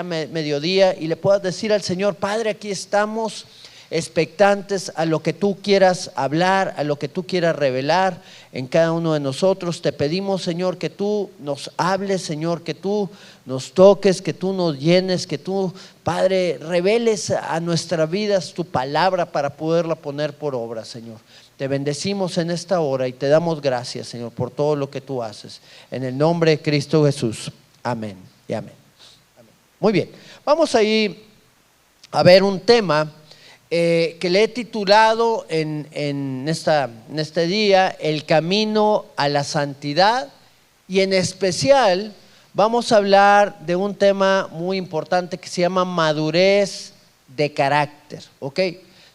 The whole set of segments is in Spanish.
mediodía y le puedas decir al Señor: Padre, aquí estamos expectantes a lo que tú quieras hablar, a lo que tú quieras revelar en cada uno de nosotros. Te pedimos, Señor, que tú nos hables, Señor, que tú nos toques, que tú nos llenes, que tú, Padre, reveles a nuestras vidas tu palabra para poderla poner por obra, Señor. Te bendecimos en esta hora y te damos gracias, Señor, por todo lo que tú haces. En el nombre de Cristo Jesús. Amén y amén. Muy bien, vamos a ir a ver un tema que le he titulado en este día: el camino a la santidad. Y en especial vamos a hablar de un tema muy importante que se llama madurez de carácter. ¿Ok?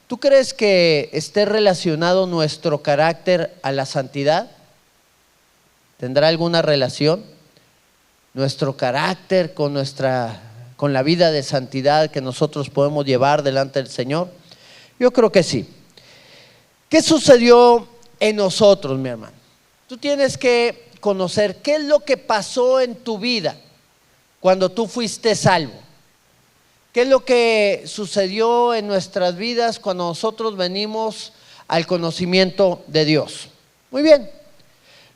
¿Tú crees que esté relacionado nuestro carácter a la santidad? ¿Tendrá alguna relación nuestro carácter con la vida de santidad que nosotros podemos llevar delante del Señor? Yo creo que sí. ¿Qué sucedió en nosotros, mi hermano? Tú tienes que conocer qué es lo que pasó en tu vida cuando tú fuiste salvo. ¿Qué es lo que sucedió en nuestras vidas cuando nosotros venimos al conocimiento de Dios? Muy bien.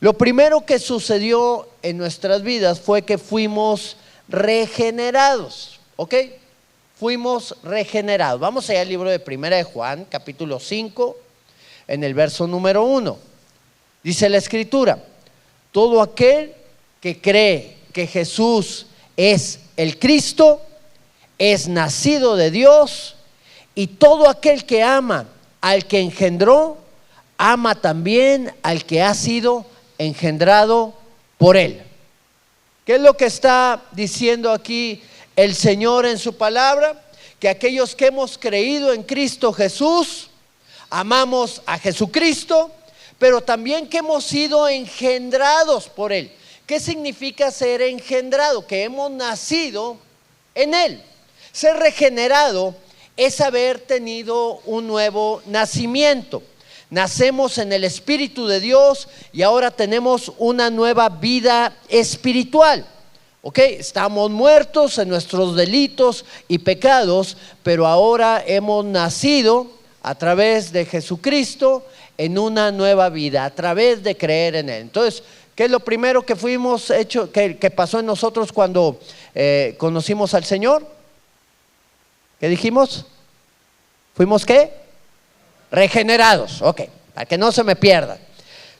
Lo primero que sucedió en nuestras vidas fue que fuimos regenerados. ¿Ok? Fuimos regenerados. Vamos allá al libro de Primera de Juan, capítulo 5, en el verso número 1. Dice la Escritura: todo aquel que cree que Jesús es el Cristo es nacido de Dios, y todo aquel que ama al que engendró, ama también al que ha sido engendrado por él. ¿Qué es lo que está diciendo aquí el Señor en su palabra? Que aquellos que hemos creído en Cristo Jesús, amamos a Jesucristo, pero también que hemos sido engendrados por Él. ¿Qué significa ser engendrado? Que hemos nacido en Él. Ser regenerado es haber tenido un nuevo nacimiento. Nacemos en el Espíritu de Dios y ahora tenemos una nueva vida espiritual. ¿Ok? Estamos muertos en nuestros delitos y pecados, pero ahora hemos nacido a través de Jesucristo en una nueva vida, a través de creer en Él. Entonces, ¿qué es lo primero que fuimos hecho, que pasó en nosotros cuando conocimos al Señor? ¿Qué dijimos? ¿Fuimos qué? Regenerados. Ok, para que no se me pierda.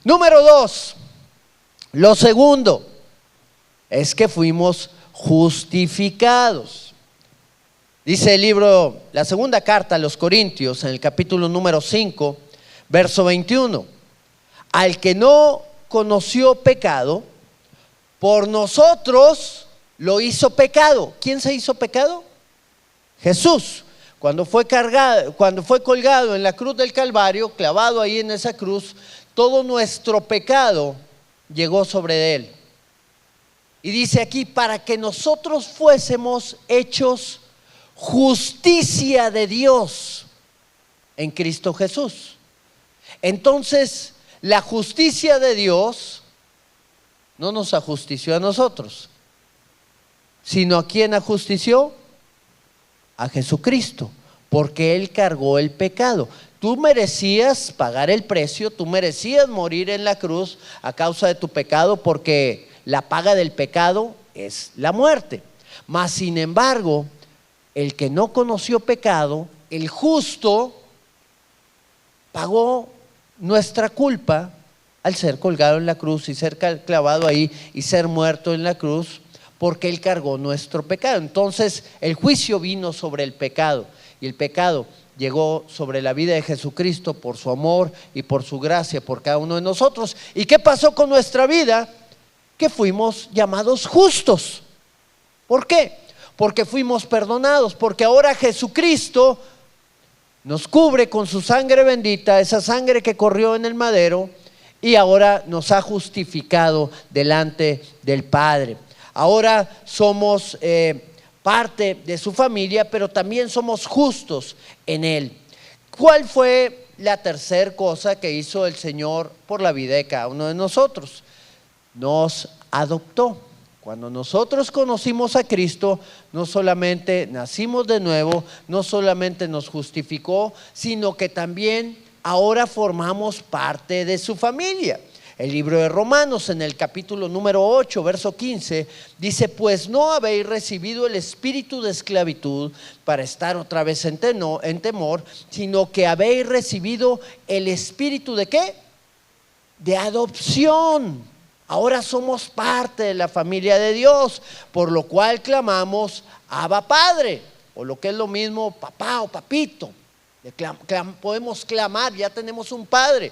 Número 2, lo segundo es que fuimos justificados. Dice el libro, la segunda carta a los Corintios, en el capítulo número 5, verso 21: al que no conoció pecado, por nosotros lo hizo pecado. ¿Quién se hizo pecado? Jesús. Cuando fue colgado en la cruz del Calvario, clavado ahí en esa cruz, todo nuestro pecado llegó sobre Él. Y dice aquí: para que nosotros fuésemos hechos justicia de Dios en Cristo Jesús. Entonces, la justicia de Dios no nos ajustició a nosotros, sino ¿a quién ajustició? A Jesucristo, porque Él cargó el pecado. Tú merecías pagar el precio, tú merecías morir en la cruz a causa de tu pecado, porque la paga del pecado es la muerte. Mas sin embargo, el que no conoció pecado, el justo, pagó nuestra culpa al ser colgado en la cruz y ser clavado ahí y ser muerto en la cruz, porque Él cargó nuestro pecado. Entonces el juicio vino sobre el pecado, y el pecado llegó sobre la vida de Jesucristo por su amor y por su gracia por cada uno de nosotros. ¿Y qué pasó con nuestra vida? Que fuimos llamados justos. ¿Por qué? Porque fuimos perdonados, porque ahora Jesucristo nos cubre con su sangre bendita, esa sangre que corrió en el madero, y ahora nos ha justificado delante del Padre. Ahora somos parte de su familia, pero también somos justos en Él. ¿Cuál fue la tercera cosa que hizo el Señor por la vida de cada uno de nosotros? Nos adoptó. Cuando nosotros conocimos a Cristo, no solamente nacimos de nuevo, no solamente nos justificó, sino que también ahora formamos parte de su familia. El libro de Romanos, en el capítulo número 8, verso 15, dice: pues no habéis recibido el espíritu de esclavitud para estar otra vez en temor, sino que habéis recibido el espíritu ¿de qué? De adopción. Ahora somos parte de la familia de Dios, por lo cual clamamos Abba Padre, o lo que es lo mismo, papá o papito. Podemos clamar, ya tenemos un Padre,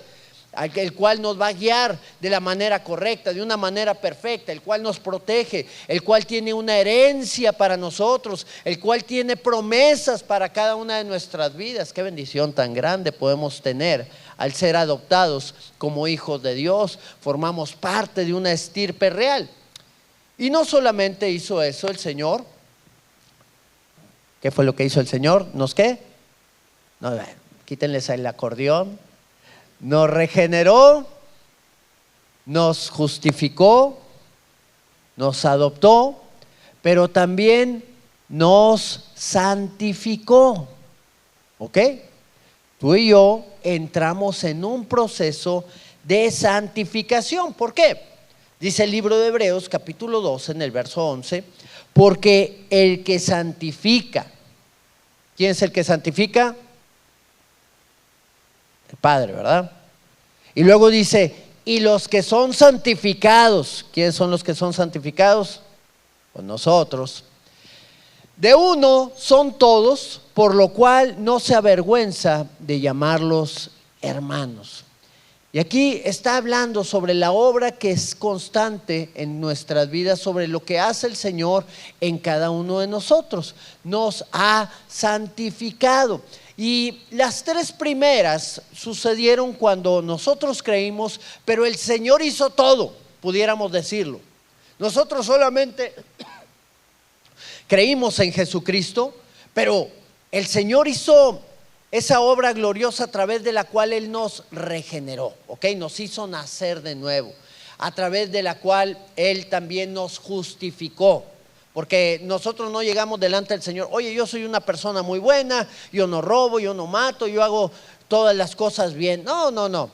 el cual nos va a guiar de la manera correcta, de una manera perfecta, el cual nos protege, el cual tiene una herencia para nosotros, el cual tiene promesas para cada una de nuestras vidas. Qué bendición tan grande podemos tener al ser adoptados como hijos de Dios. Formamos parte de una estirpe real. Y no solamente hizo eso el Señor. ¿Qué fue lo que hizo el Señor? ¿Nos qué? No, quítenles el acordeón. Nos regeneró, nos justificó, nos adoptó, pero también nos santificó. ¿Ok? Tú y yo entramos en un proceso de santificación. ¿Por qué? Dice el libro de Hebreos capítulo 12 en el verso 11, porque el que santifica, ¿quién es el que santifica? El Padre, ¿verdad? Y luego dice: y los que son santificados, ¿quiénes son los que son santificados? Pues nosotros. De uno son todos, por lo cual no se avergüenza de llamarlos hermanos. Y aquí está hablando sobre la obra que es constante en nuestras vidas, sobre lo que hace el Señor en cada uno de nosotros. Nos ha santificado. Y las tres primeras sucedieron cuando nosotros creímos, pero el Señor hizo todo, pudiéramos decirlo. Nosotros solamente creímos en Jesucristo, pero el Señor hizo esa obra gloriosa a través de la cual Él nos regeneró, ¿ok? Nos hizo nacer de nuevo, a través de la cual Él también nos justificó. Porque nosotros no llegamos delante del Señor: oye, yo soy una persona muy buena, yo no robo, yo no mato, yo hago todas las cosas bien. No.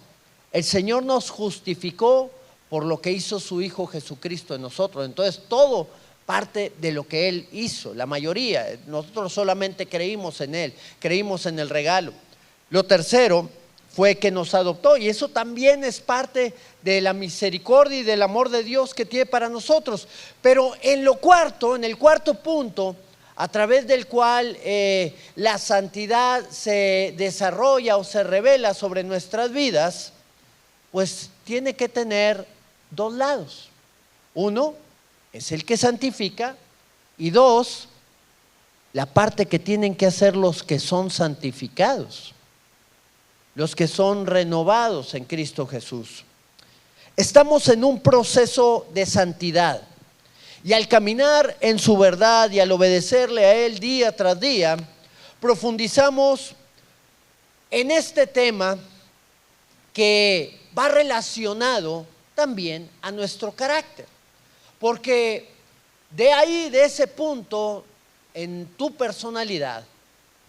El Señor nos justificó por lo que hizo su Hijo Jesucristo en nosotros. Entonces todo parte de lo que Él hizo, la mayoría. Nosotros solamente creímos en Él, creímos en el regalo. Lo tercero fue que nos adoptó, y eso también es parte de la misericordia y del amor de Dios que tiene para nosotros. Pero en el cuarto punto, a través del cual la santidad se desarrolla o se revela sobre nuestras vidas, pues tiene que tener dos lados. Uno es el que santifica, y dos, la parte que tienen que hacer los que son santificados, los que son renovados en Cristo Jesús. Estamos en un proceso de santidad, y al caminar en su verdad y al obedecerle a Él día tras día, profundizamos en este tema que va relacionado también a nuestro carácter. Porque de ahí, de ese punto, en tu personalidad,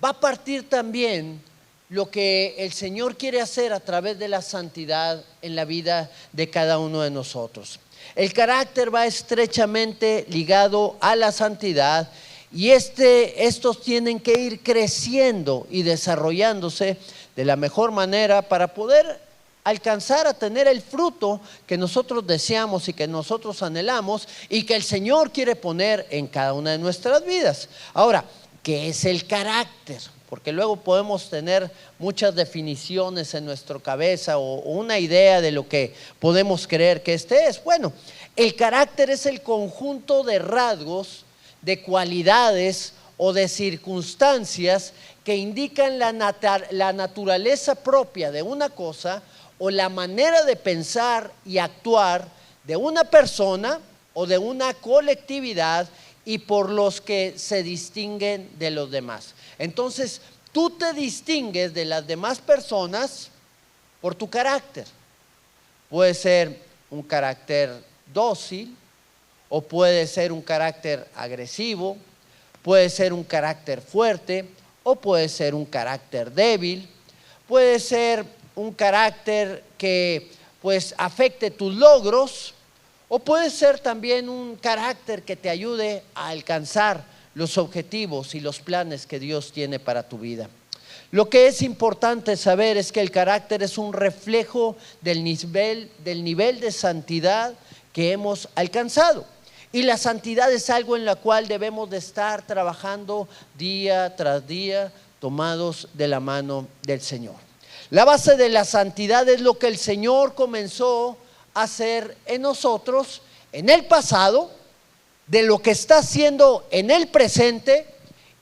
va a partir también lo que el Señor quiere hacer a través de la santidad en la vida de cada uno de nosotros. El carácter va estrechamente ligado a la santidad, y estos tienen que ir creciendo y desarrollándose de la mejor manera para poder alcanzar a tener el fruto que nosotros deseamos y que nosotros anhelamos, y que el Señor quiere poner en cada una de nuestras vidas. Ahora, ¿qué es el carácter? Porque luego podemos tener muchas definiciones en nuestra cabeza o una idea de lo que podemos creer que este es. Bueno, el carácter es el conjunto de rasgos, de cualidades o de circunstancias que indican la naturaleza propia de una cosa, o la manera de pensar y actuar de una persona o de una colectividad, y por los que se distinguen de los demás. Entonces, tú te distingues de las demás personas por tu carácter. Puede ser un carácter dócil, o puede ser un carácter agresivo, puede ser un carácter fuerte, o puede ser un carácter débil, puede ser un carácter que pues afecte tus logros, o puede ser también un carácter que te ayude a alcanzar los objetivos y los planes que Dios tiene para tu vida. Lo que es importante saber es que el carácter es un reflejo del nivel de santidad que hemos alcanzado. Y la santidad es algo en la cual debemos de estar trabajando día tras día, tomados de la mano del Señor. La base de la santidad es lo que el Señor comenzó a hacer en nosotros en el pasado, de lo que está haciendo en el presente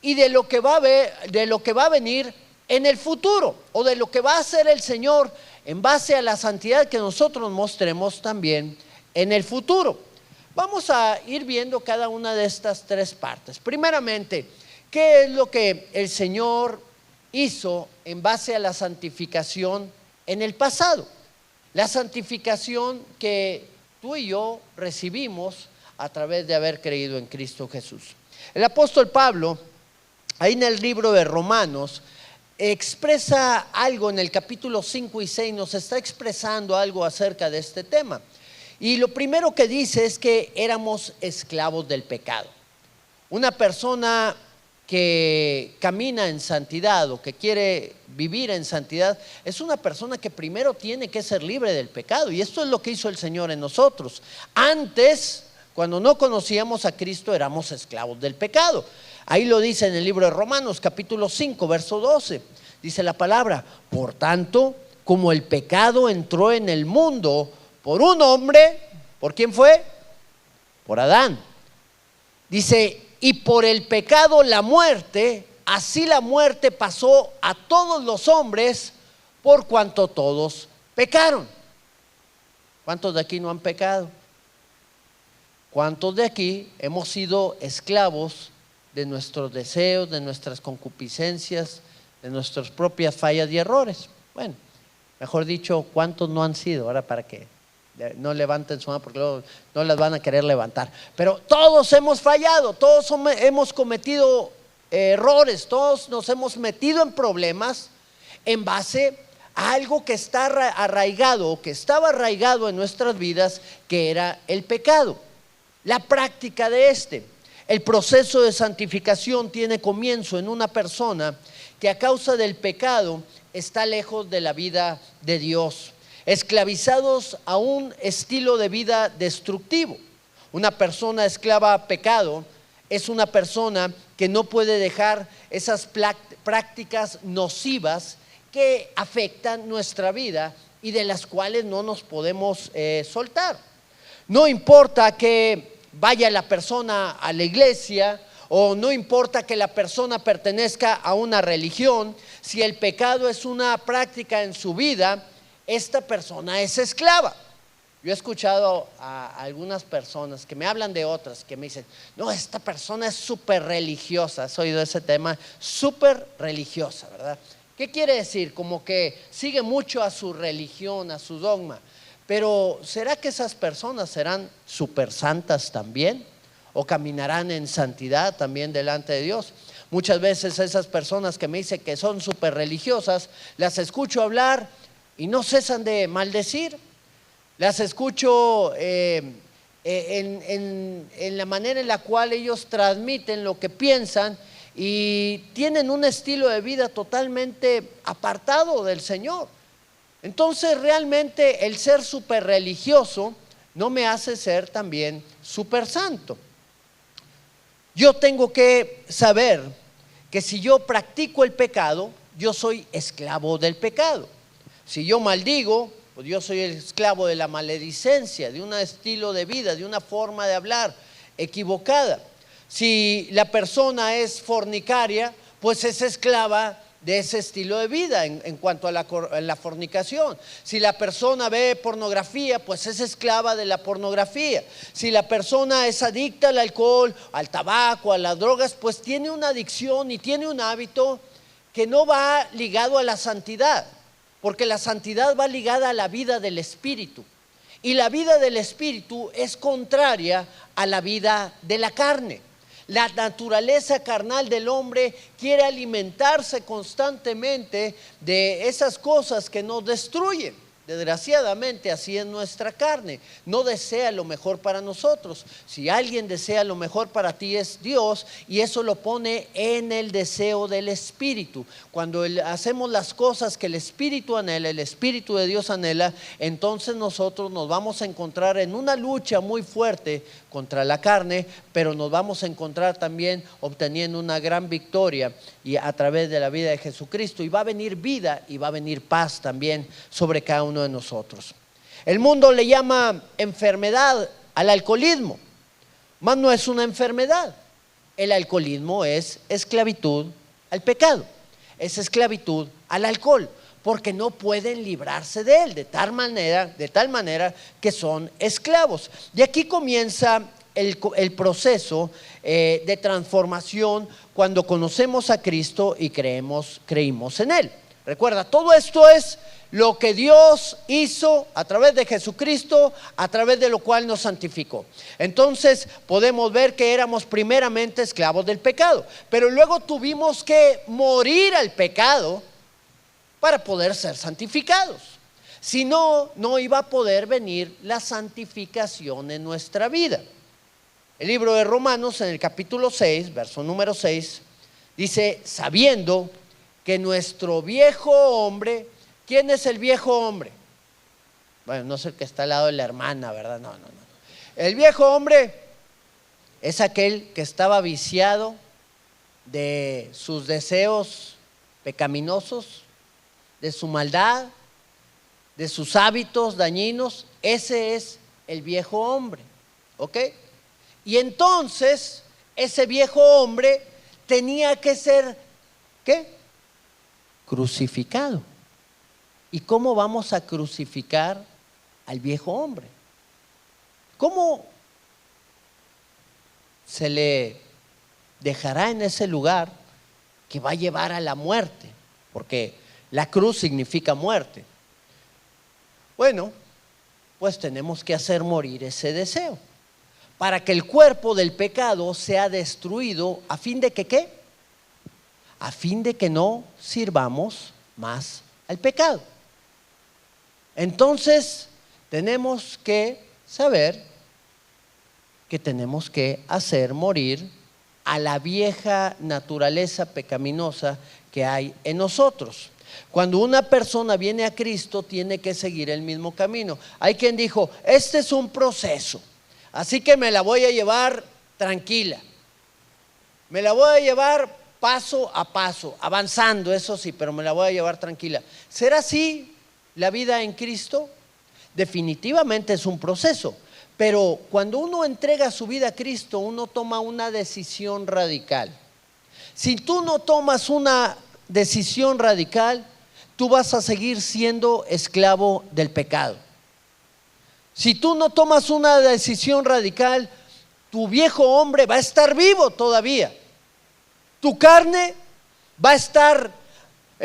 y de lo que va a venir en el futuro, o de lo que va a hacer el Señor en base a la santidad que nosotros mostremos también en el futuro. Vamos a ir viendo cada una de estas tres partes. Primeramente, ¿qué es lo que el Señor hizo en base a la santificación en el pasado? La santificación que tú y yo recibimos a través de haber creído en Cristo Jesús. El apóstol Pablo, ahí en el libro de Romanos, expresa algo en el capítulo 5 y 6, nos está expresando algo acerca de este tema. Y lo primero que dice es que éramos esclavos del pecado. Una persona que camina en santidad o que quiere vivir en santidad es una persona que primero tiene que ser libre del pecado. Y esto es lo que hizo el Señor en nosotros. Antes, cuando no conocíamos a Cristo, éramos esclavos del pecado. Ahí lo dice en el libro de Romanos, capítulo 5, verso 12. Dice la palabra: por tanto, como el pecado entró en el mundo por un hombre, ¿por quién fue? Por Adán. Dice, y por el pecado la muerte, así la muerte pasó a todos los hombres, por cuanto todos pecaron. ¿Cuántos de aquí no han pecado? ¿Cuántos de aquí hemos sido esclavos de nuestros deseos, de nuestras concupiscencias, de nuestras propias fallas y errores? Bueno, mejor dicho, ¿cuántos no han sido? Ahora para que no levanten su mano porque luego no las van a querer levantar. Pero todos hemos fallado, todos hemos cometido errores, todos nos hemos metido en problemas en base a algo que está arraigado o que estaba arraigado en nuestras vidas, que era el pecado. La práctica de el proceso de santificación tiene comienzo en una persona que a causa del pecado está lejos de la vida de Dios, esclavizados a un estilo de vida destructivo. Una persona esclava a pecado es una persona que no puede dejar esas prácticas nocivas que afectan nuestra vida y de las cuales no nos podemos soltar. No importa que vaya la persona a la iglesia, o no importa que la persona pertenezca a una religión, si el pecado es una práctica en su vida, esta persona es esclava. Yo he escuchado a algunas personas que me hablan de otras, que me dicen, no, esta persona es súper religiosa. ¿Has oído ese tema? Súper religiosa, ¿verdad? ¿Qué quiere decir? Como que sigue mucho a su religión, a su dogma. Pero ¿será que esas personas serán súper santas también? ¿O caminarán en santidad también delante de Dios? Muchas veces esas personas que me dicen que son súper religiosas, las escucho hablar y no cesan de maldecir. Las escucho en la manera en la cual ellos transmiten lo que piensan y tienen un estilo de vida totalmente apartado del Señor. Entonces realmente el ser súper religioso no me hace ser también súper santo. Yo tengo que saber que si yo practico el pecado, yo soy esclavo del pecado. Si yo maldigo, pues yo soy el esclavo de la maledicencia, de un estilo de vida, de una forma de hablar equivocada. Si la persona es fornicaria, pues es esclava de ese estilo de vida en cuanto a la fornicación. Si la persona ve pornografía, pues es esclava de la pornografía. Si la persona es adicta al alcohol, al tabaco, a las drogas, pues tiene una adicción y tiene un hábito que no va ligado a la santidad, porque la santidad va ligada a la vida del espíritu. Y la vida del Espíritu es contraria a la vida de la carne. La naturaleza carnal del hombre quiere alimentarse constantemente de esas cosas que nos destruyen. Desgraciadamente así es nuestra carne, no desea lo mejor para nosotros. Si alguien desea lo mejor para ti es Dios, y eso lo pone en el deseo del Espíritu. Cuando hacemos las cosas que el Espíritu anhela, el Espíritu de Dios anhela, entonces nosotros nos vamos a encontrar en una lucha muy fuerte contra la carne, pero nos vamos a encontrar también obteniendo una gran victoria y a través de la vida de Jesucristo, y va a venir vida y va a venir paz también sobre cada uno de nosotros. El mundo le llama enfermedad al alcoholismo, mas no es una enfermedad. El alcoholismo es esclavitud al pecado, es esclavitud al alcohol, porque no pueden librarse de él, de tal manera que son esclavos. Y aquí comienza el proceso de transformación cuando conocemos a Cristo y creímos en Él. Recuerda, todo esto es lo que Dios hizo a través de Jesucristo, a través de lo cual nos santificó. Entonces podemos ver que éramos primeramente esclavos del pecado, pero luego tuvimos que morir al pecado para poder ser santificados. Si no, no iba a poder venir la santificación en nuestra vida. El libro de Romanos, en el capítulo 6, verso número 6, dice: sabiendo que nuestro viejo hombre, ¿quién es el viejo hombre? Bueno, no es el que está al lado de la hermana, ¿verdad? No. El viejo hombre es aquel que estaba viciado de sus deseos pecaminosos, de su maldad, de sus hábitos dañinos. Ese es el viejo hombre, ¿ok? Y entonces ese viejo hombre tenía que ser, ¿qué? Crucificado. ¿Y cómo vamos a crucificar al viejo hombre? ¿Cómo se le dejará en ese lugar que va a llevar a la muerte? Porque la cruz significa muerte. Bueno, pues tenemos que hacer morir ese deseo para que el cuerpo del pecado sea destruido, a fin de que ¿qué? A fin de que no sirvamos más al pecado. Entonces tenemos que saber que tenemos que hacer morir a la vieja naturaleza pecaminosa que hay en nosotros. Cuando una persona viene a Cristo, tiene que seguir el mismo camino. Hay quien dijo: este es un proceso, así que me la voy a llevar tranquila, me la voy a llevar paso a paso, avanzando, eso sí, pero me la voy a llevar tranquila. ¿Será así la vida en Cristo? Definitivamente es un proceso, pero cuando uno entrega su vida a Cristo, uno toma una decisión radical. Si tú no tomas una decisión radical, tú vas a seguir siendo esclavo del pecado. Si tú no tomas una decisión radical, tu viejo hombre va a estar vivo todavía. Tu carne va a estar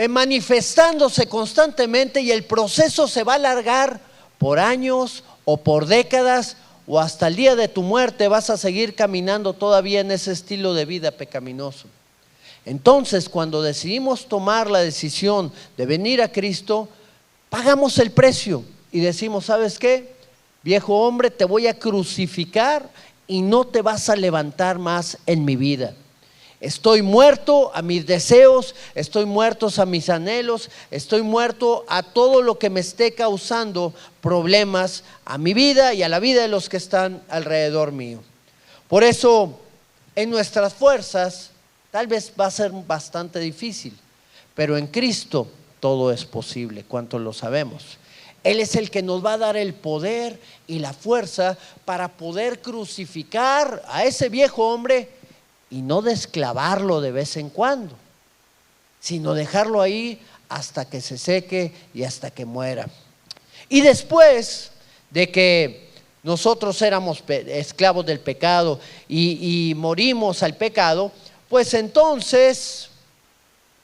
manifestándose constantemente, y el proceso se va a alargar por años o por décadas, o hasta el día de tu muerte vas a seguir caminando todavía en ese estilo de vida pecaminoso. Entonces, cuando decidimos tomar la decisión de venir a Cristo, pagamos el precio y decimos: ¿sabes qué? Viejo hombre, te voy a crucificar y no te vas a levantar más en mi vida. Estoy muerto a mis deseos, estoy muerto a mis anhelos, estoy muerto a todo lo que me esté causando problemas a mi vida y a la vida de los que están alrededor mío. Por eso, en nuestras fuerzas, tal vez va a ser bastante difícil, pero en Cristo todo es posible. ¿Cuántos lo sabemos? Él es el que nos va a dar el poder y la fuerza para poder crucificar a ese viejo hombre, y no desclavarlo de vez en cuando, sino dejarlo ahí hasta que se seque y hasta que muera. Y después de que nosotros éramos esclavos del pecado y morimos al pecado, pues entonces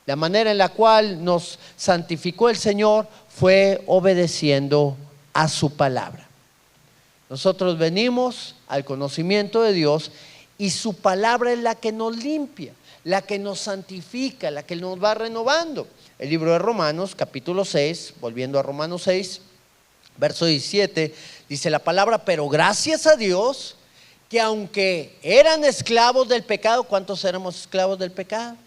la manera en la cual nos santificó el Señor fue obedeciendo a su palabra. Nosotros venimos al conocimiento de Dios y su palabra es la que nos limpia, la que nos santifica, la que nos va renovando. El libro de Romanos, capítulo 6, volviendo a Romanos 6, verso 17, dice la palabra: pero gracias a Dios que aunque eran esclavos del pecado, ¿cuántos éramos esclavos del pecado?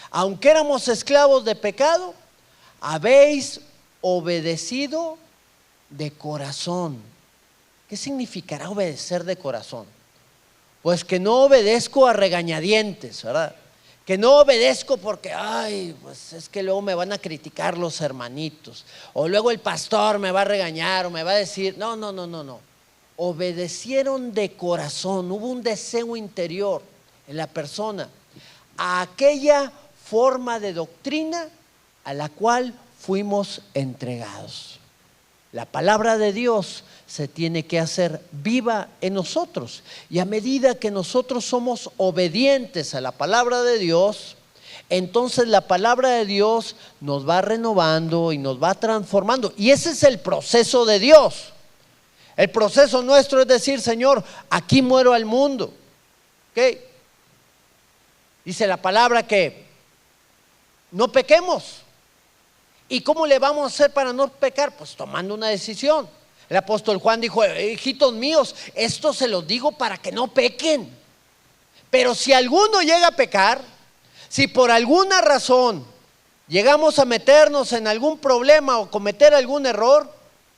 Aunque éramos esclavos de pecado, habéis obedecido de corazón. ¿Qué significará obedecer de corazón? Pues que no obedezco a regañadientes, ¿verdad? Que no obedezco porque, pues es que luego me van a criticar los hermanitos, o luego el pastor me va a regañar o me va a decir, no. Obedecieron de corazón, hubo un deseo interior en la persona a aquella forma de doctrina a la cual fuimos entregados. La palabra de Dios se tiene que hacer viva en nosotros, y a medida que nosotros somos obedientes a la palabra de Dios, entonces la palabra de Dios nos va renovando y nos va transformando, y ese es el proceso de Dios. El proceso nuestro es decir, Señor, aquí muero al mundo. ¿Ok? Dice la palabra que no pequemos. ¿Y cómo le vamos a hacer para no pecar? Pues tomando una decisión. El apóstol Juan dijo, hijitos míos, esto se los digo para que no pequen. Pero si alguno llega a pecar, si por alguna razón llegamos a meternos en algún problema o cometer algún error,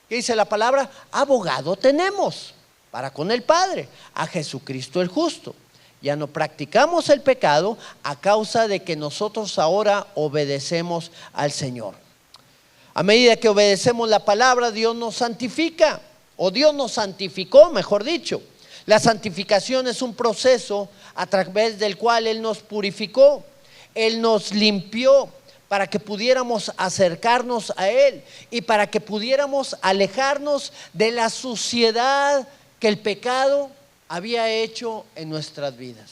¿qué dice la palabra? Abogado tenemos para con el Padre, a Jesucristo el justo. Ya no practicamos el pecado a causa de que nosotros ahora obedecemos al Señor. A medida que obedecemos la palabra, Dios nos santifica, o Dios nos santificó, mejor dicho. La santificación es un proceso a través del cual Él nos purificó, Él nos limpió para que pudiéramos acercarnos a Él y para que pudiéramos alejarnos de la suciedad que el pecado había hecho en nuestras vidas.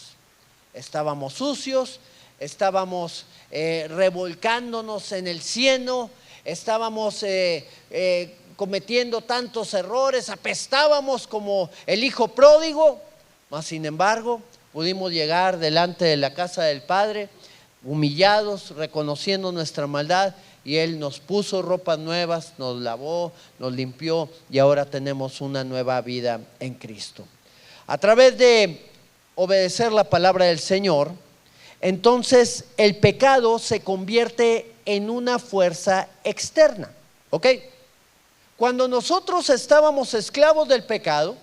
Estábamos sucios, estábamos revolcándonos en el cieno, estábamos cometiendo tantos errores, apestábamos como el hijo pródigo, mas sin embargo pudimos llegar delante de la casa del Padre, humillados, reconociendo nuestra maldad, y Él nos puso ropas nuevas, nos lavó, nos limpió, y ahora tenemos una nueva vida en Cristo. A través de obedecer la palabra del Señor, entonces el pecado se convierte en una fuerza externa. ¿Ok? Cuando nosotros estábamos esclavos del pecado,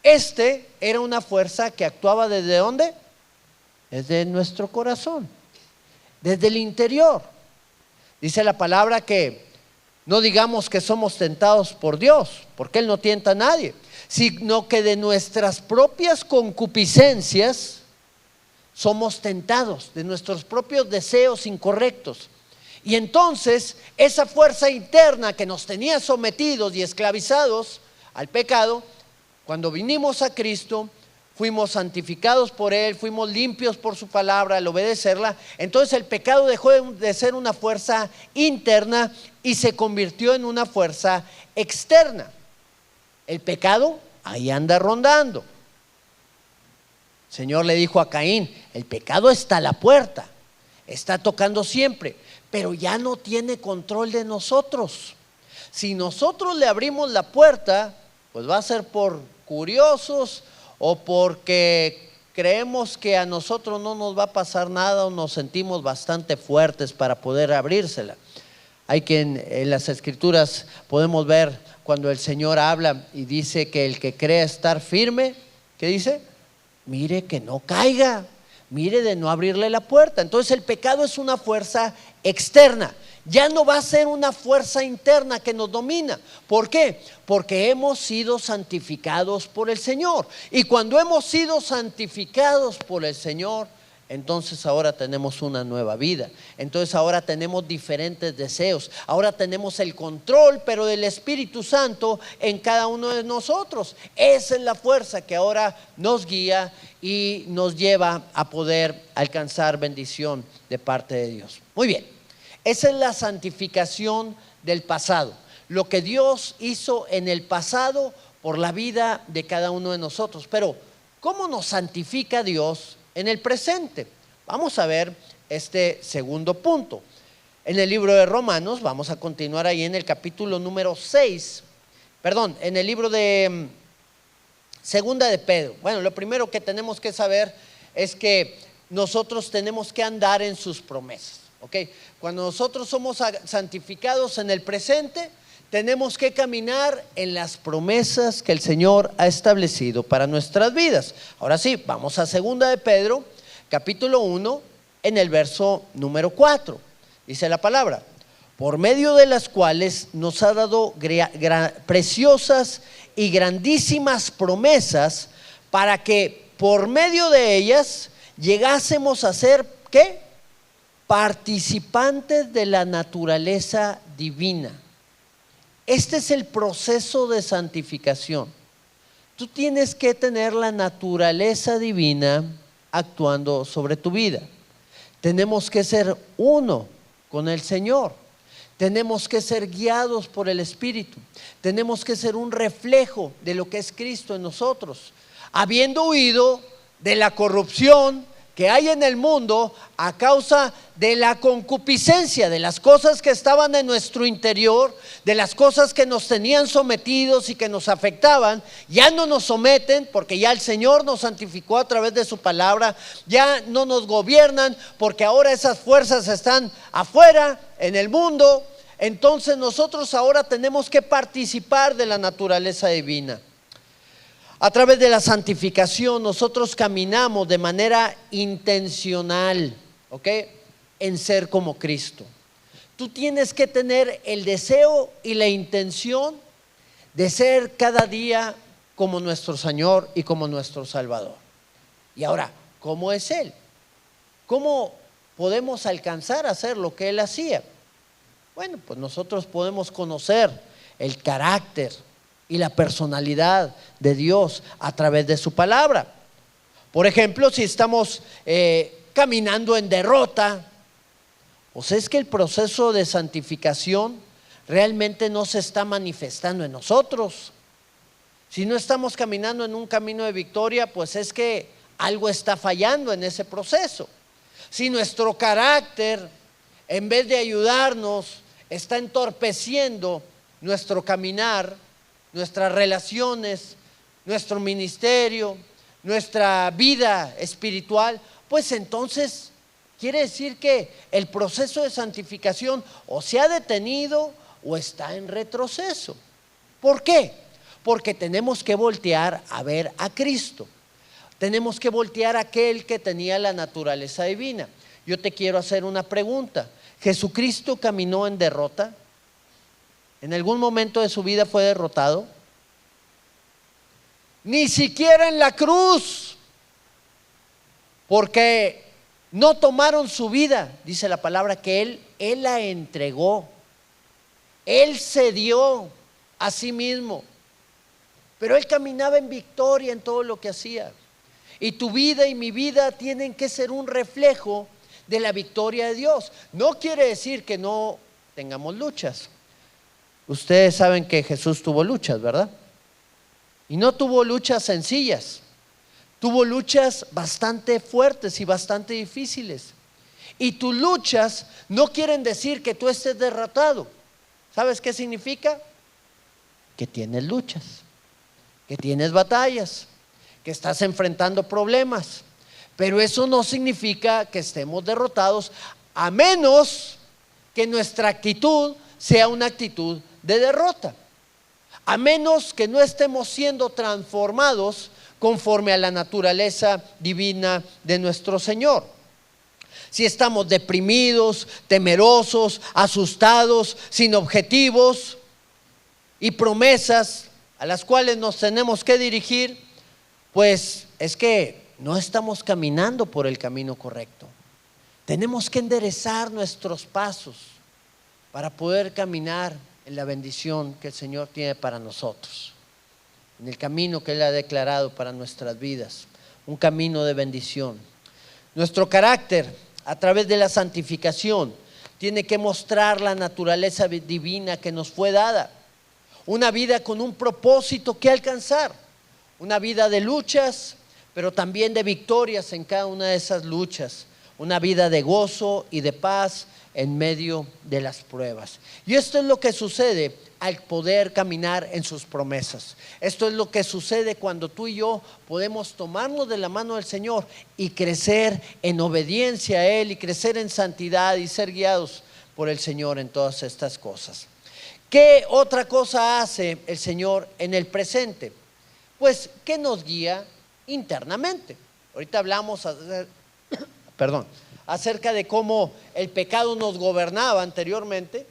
era una fuerza que actuaba ¿desde dónde? Desde nuestro corazón, desde el interior. Dice la palabra que no digamos que somos tentados por Dios, porque Él no tienta a nadie, sino que de nuestras propias concupiscencias somos tentados, de nuestros propios deseos incorrectos. Y entonces esa fuerza interna que nos tenía sometidos y esclavizados al pecado, cuando vinimos a Cristo, fuimos santificados por Él, fuimos limpios por su palabra al obedecerla. Entonces el pecado dejó de ser una fuerza interna y se convirtió en una fuerza externa. El pecado ahí anda rondando. El Señor le dijo a Caín, el pecado está a la puerta, está tocando siempre, pero ya no tiene control de nosotros. Si nosotros le abrimos la puerta, pues va a ser por curiosos o porque creemos que a nosotros no nos va a pasar nada o nos sentimos bastante fuertes para poder abrírsela. Hay que en las Escrituras podemos ver cuando el Señor habla y dice que el que cree estar firme, ¿qué dice? Mire que no caiga, mire de no abrirle la puerta. Entonces el pecado es una fuerza externa, ya no va a ser una fuerza interna que nos domina. ¿Por qué? Porque hemos sido santificados por el Señor, y cuando hemos sido santificados por el Señor, entonces ahora tenemos una nueva vida. Entonces ahora tenemos diferentes deseos, ahora tenemos el control, pero del Espíritu Santo en cada uno de nosotros. Esa es la fuerza que ahora nos guía y nos lleva a poder alcanzar bendición de parte de Dios. Muy bien, esa es la santificación del pasado. Lo que Dios hizo en el pasado por la vida de cada uno de nosotros. Pero, ¿cómo nos santifica Dios en el presente? Vamos a ver este segundo punto. En el libro de Romanos, vamos a continuar ahí en el capítulo número 6, en el libro de Segunda de Pedro. Bueno, lo primero que tenemos que saber es que nosotros tenemos que andar en sus promesas, ¿ok? Cuando nosotros somos santificados en el presente, tenemos que caminar en las promesas que el Señor ha establecido para nuestras vidas. Ahora sí, vamos a Segunda de Pedro, capítulo 1, en el verso número 4. Dice la palabra: por medio de las cuales nos ha dado preciosas y grandísimas promesas, para que por medio de ellas llegásemos a ser, ¿qué? Participantes de la naturaleza divina. Este es el proceso de santificación. Tú tienes que tener la naturaleza divina actuando sobre tu vida. Tenemos que ser uno con el Señor. Tenemos que ser guiados por el Espíritu. Tenemos que ser un reflejo de lo que es Cristo en nosotros, habiendo huido de la corrupción que hay en el mundo a causa de la concupiscencia, de las cosas que estaban en nuestro interior, de las cosas que nos tenían sometidos y que nos afectaban. Ya no nos someten porque ya el Señor nos santificó a través de su palabra. Ya no nos gobiernan porque ahora esas fuerzas están afuera en el mundo. Entonces nosotros ahora tenemos que participar de la naturaleza divina. A través de la santificación nosotros caminamos de manera intencional, ¿ok? En ser como Cristo. Tú tienes que tener el deseo y la intención de ser cada día como nuestro Señor y como nuestro Salvador. Y ahora, ¿cómo es Él? ¿Cómo podemos alcanzar a hacer lo que Él hacía? Bueno, pues nosotros podemos conocer el carácter y la personalidad de Dios a través de su palabra. Por ejemplo, si estamos caminando en derrota, pues es que el proceso de santificación realmente no se está manifestando en nosotros. Si no estamos caminando en un camino de victoria, pues es que algo está fallando en ese proceso. Si nuestro carácter, en vez de ayudarnos, está entorpeciendo nuestro caminar, nuestras relaciones, nuestro ministerio, nuestra vida espiritual, pues entonces quiere decir que el proceso de santificación o se ha detenido o está en retroceso. ¿Por qué? Porque tenemos que voltear a ver a Cristo. Tenemos que voltear a aquel que tenía la naturaleza divina. Yo te quiero hacer una pregunta. ¿Jesucristo caminó en derrota? ¿En algún momento de su vida fue derrotado? Ni siquiera en la cruz, porque no tomaron su vida. Dice la palabra que Él la entregó. Él se dio a sí mismo, pero Él caminaba en victoria en todo lo que hacía. Y tu vida y mi vida tienen que ser un reflejo de la victoria de Dios. No quiere decir que no tengamos luchas. Ustedes saben que Jesús tuvo luchas, ¿verdad? Y no tuvo luchas sencillas. Tuvo luchas bastante fuertes y bastante difíciles. Y tus luchas no quieren decir que tú estés derrotado. ¿Sabes qué significa? Que tienes luchas, que tienes batallas, que estás enfrentando problemas. Pero eso no significa que estemos derrotados, a menos que nuestra actitud sea una actitud de derrota, a menos que no estemos siendo transformados conforme a la naturaleza divina de nuestro Señor. Si estamos deprimidos, temerosos, asustados, sin objetivos y promesas a las cuales nos tenemos que dirigir, pues es que no estamos caminando por el camino correcto. Tenemos que enderezar nuestros pasos para poder caminar en la bendición que el Señor tiene para nosotros, en el camino que Él ha declarado para nuestras vidas, un camino de bendición. Nuestro carácter, a través de la santificación, tiene que mostrar la naturaleza divina que nos fue dada. una vida con un propósito que alcanzar, una vida de luchas, pero también de victorias en cada una de esas luchas, una vida de gozo y de paz en medio de las pruebas. Y esto es lo que sucede al poder caminar en sus promesas. Esto es lo que sucede cuando tú y yo podemos tomarnos de la mano del Señor y crecer en obediencia a Él y crecer en santidad y ser guiados por el Señor en todas estas cosas. ¿Qué otra cosa hace el Señor en el presente? Pues que nos guía internamente. Ahorita hablamos acerca de cómo el pecado nos gobernaba anteriormente.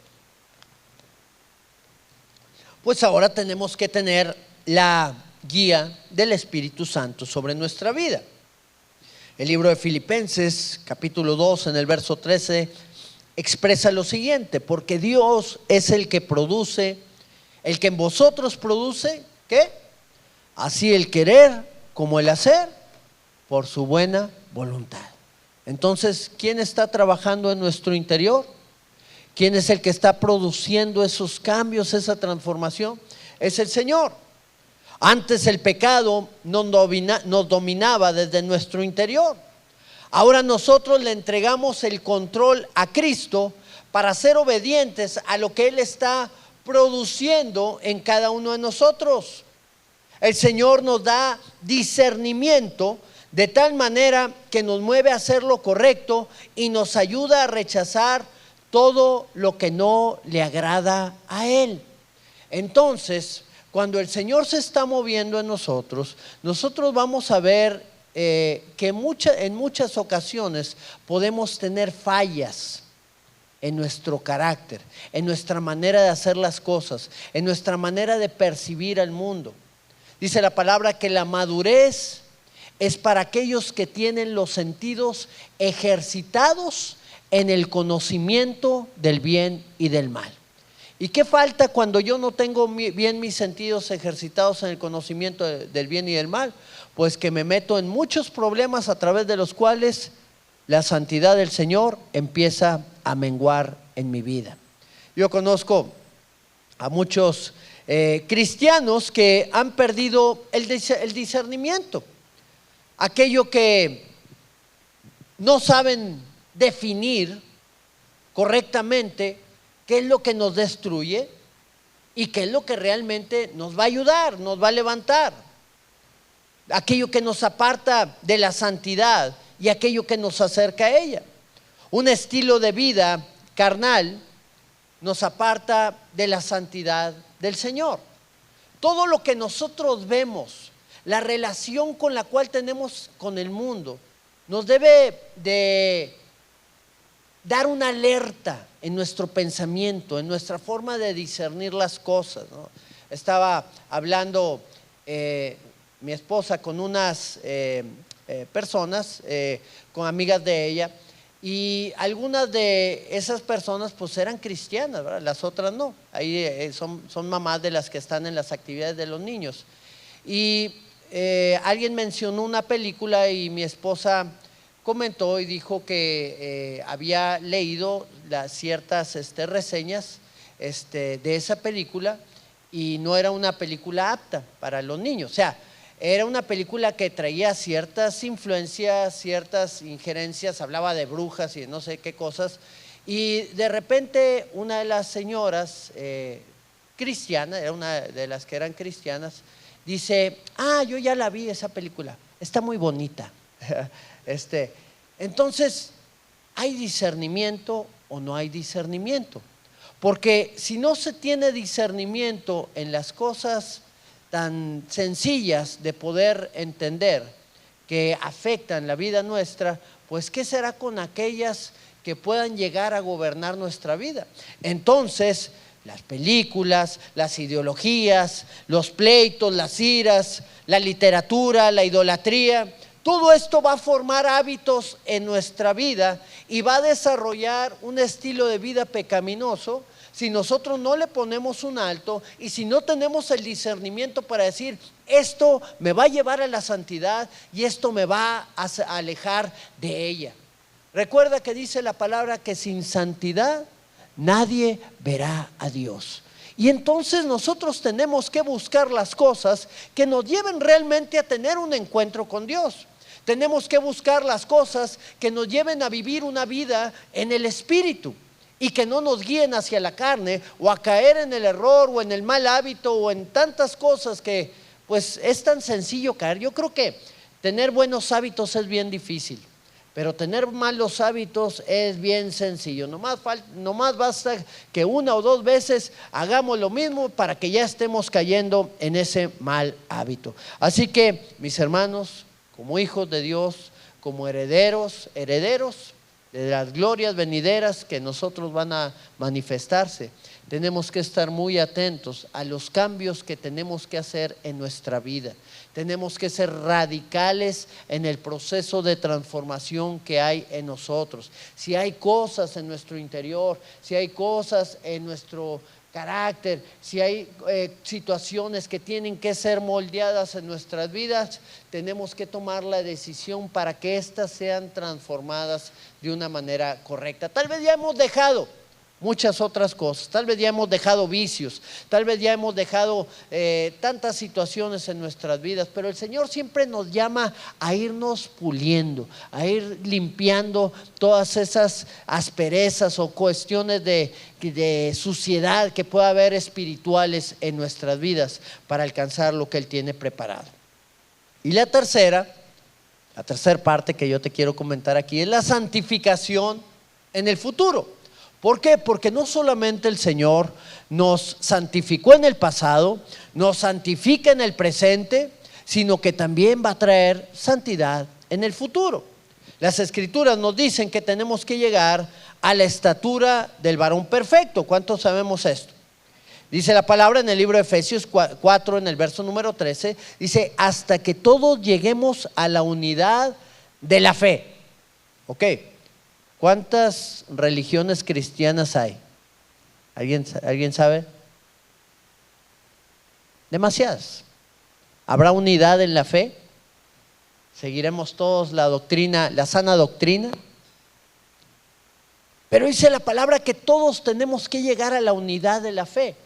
Pues ahora tenemos que tener la guía del Espíritu Santo sobre nuestra vida. El libro de Filipenses, capítulo 2, en el verso 13, expresa lo siguiente: porque Dios es el que produce, el que en vosotros produce, ¿qué? Así el querer como el hacer por su buena voluntad. Entonces, ¿quién está trabajando en nuestro interior? ¿Quién es el que está produciendo esos cambios, esa transformación? Es el Señor. Antes el pecado nos dominaba desde nuestro interior. Ahora nosotros le entregamos el control a Cristo para ser obedientes a lo que Él está produciendo en cada uno de nosotros. El Señor nos da discernimiento de tal manera que nos mueve a hacer lo correcto y nos ayuda a rechazar todo lo que no le agrada a Él. Entonces, cuando el Señor se está moviendo en nosotros, nosotros vamos a ver que en muchas ocasiones podemos tener fallas en nuestro carácter, en nuestra manera de hacer las cosas, en nuestra manera de percibir al mundo. Dice la palabra que la madurez es para aquellos que tienen los sentidos ejercitados en el conocimiento del bien y del mal. ¿Y qué falta cuando yo no tengo bien mis sentidos ejercitados en el conocimiento del bien y del mal? Pues que me meto en muchos problemas a través de los cuales la santidad del Señor empieza a menguar en mi vida. Yo conozco a muchos cristianos que han perdido el discernimiento, aquello que no saben definir correctamente qué es lo que nos destruye y qué es lo que realmente nos va a ayudar, nos va a levantar, aquello que nos aparta de la santidad y aquello que nos acerca a ella. Un estilo de vida carnal nos aparta de la santidad del Señor. Todo lo que nosotros vemos, la relación con la cual tenemos con el mundo, nos debe de dar una alerta en nuestro pensamiento, en nuestra forma de discernir las cosas, ¿no? Estaba hablando mi esposa con unas personas, con amigas de ella, y algunas de esas personas pues eran cristianas, ¿verdad? Las otras no. Ahí son mamás de las que están en las actividades de los niños. Y alguien mencionó una película y mi esposa comentó y dijo que había leído ciertas reseñas de esa película y no era una película apta para los niños. O sea, era una película que traía ciertas influencias, ciertas injerencias, hablaba de brujas y de no sé qué cosas. Y de repente una de las señoras cristianas, era una de las que eran cristianas, dice: yo ya la vi esa película, está muy bonita. Entonces, ¿hay discernimiento o no hay discernimiento? Porque si no se tiene discernimiento en las cosas tan sencillas de poder entender que afectan la vida nuestra, pues ¿qué será con aquellas que puedan llegar a gobernar nuestra vida? Entonces, las películas, las ideologías, los pleitos, las iras, la literatura, la idolatría, todo esto va a formar hábitos en nuestra vida y va a desarrollar un estilo de vida pecaminoso si nosotros no le ponemos un alto y si no tenemos el discernimiento para decir: esto me va a llevar a la santidad y esto me va a alejar de ella. Recuerda que dice la palabra que sin santidad nadie verá a Dios. Y entonces nosotros tenemos que buscar las cosas que nos lleven realmente a tener un encuentro con Dios. Tenemos que buscar las cosas que nos lleven a vivir una vida en el Espíritu y que no nos guíen hacia la carne o a caer en el error o en el mal hábito o en tantas cosas que pues es tan sencillo caer. Yo creo que tener buenos hábitos es bien difícil, pero tener malos hábitos es bien sencillo. Nomás basta que una o dos veces hagamos lo mismo para que ya estemos cayendo en ese mal hábito. Así que, mis hermanos, como hijos de Dios, como herederos de las glorias venideras que nosotros van a manifestarse, tenemos que estar muy atentos a los cambios que tenemos que hacer en nuestra vida. Tenemos que ser radicales en el proceso de transformación que hay en nosotros. Si hay cosas en nuestro interior, si hay cosas en nuestro carácter, si hay situaciones que tienen que ser moldeadas en nuestras vidas, tenemos que tomar la decisión para que éstas sean transformadas de una manera correcta. Tal vez ya hemos dejado muchas otras cosas, tal vez ya hemos dejado vicios, tal vez ya hemos dejado tantas situaciones en nuestras vidas, pero el Señor siempre nos llama a irnos puliendo, a ir limpiando todas esas asperezas o cuestiones de suciedad que pueda haber espirituales en nuestras vidas para alcanzar lo que Él tiene preparado. Y la tercera parte que yo te quiero comentar aquí es la santificación en el futuro. ¿Por qué? Porque no solamente el Señor nos santificó en el pasado, nos santifica en el presente, sino que también va a traer santidad en el futuro. Las Escrituras nos dicen que tenemos que llegar a la estatura del varón perfecto. ¿Cuántos sabemos esto? Dice la palabra en el libro de Efesios 4, en el verso número 13, dice, hasta que todos lleguemos a la unidad de la fe. Ok. ¿Cuántas religiones cristianas hay? ¿Alguien sabe? Demasiadas. ¿Habrá unidad en la fe? ¿Seguiremos todos la doctrina, la sana doctrina? Pero dice la palabra que todos tenemos que llegar a la unidad de la fe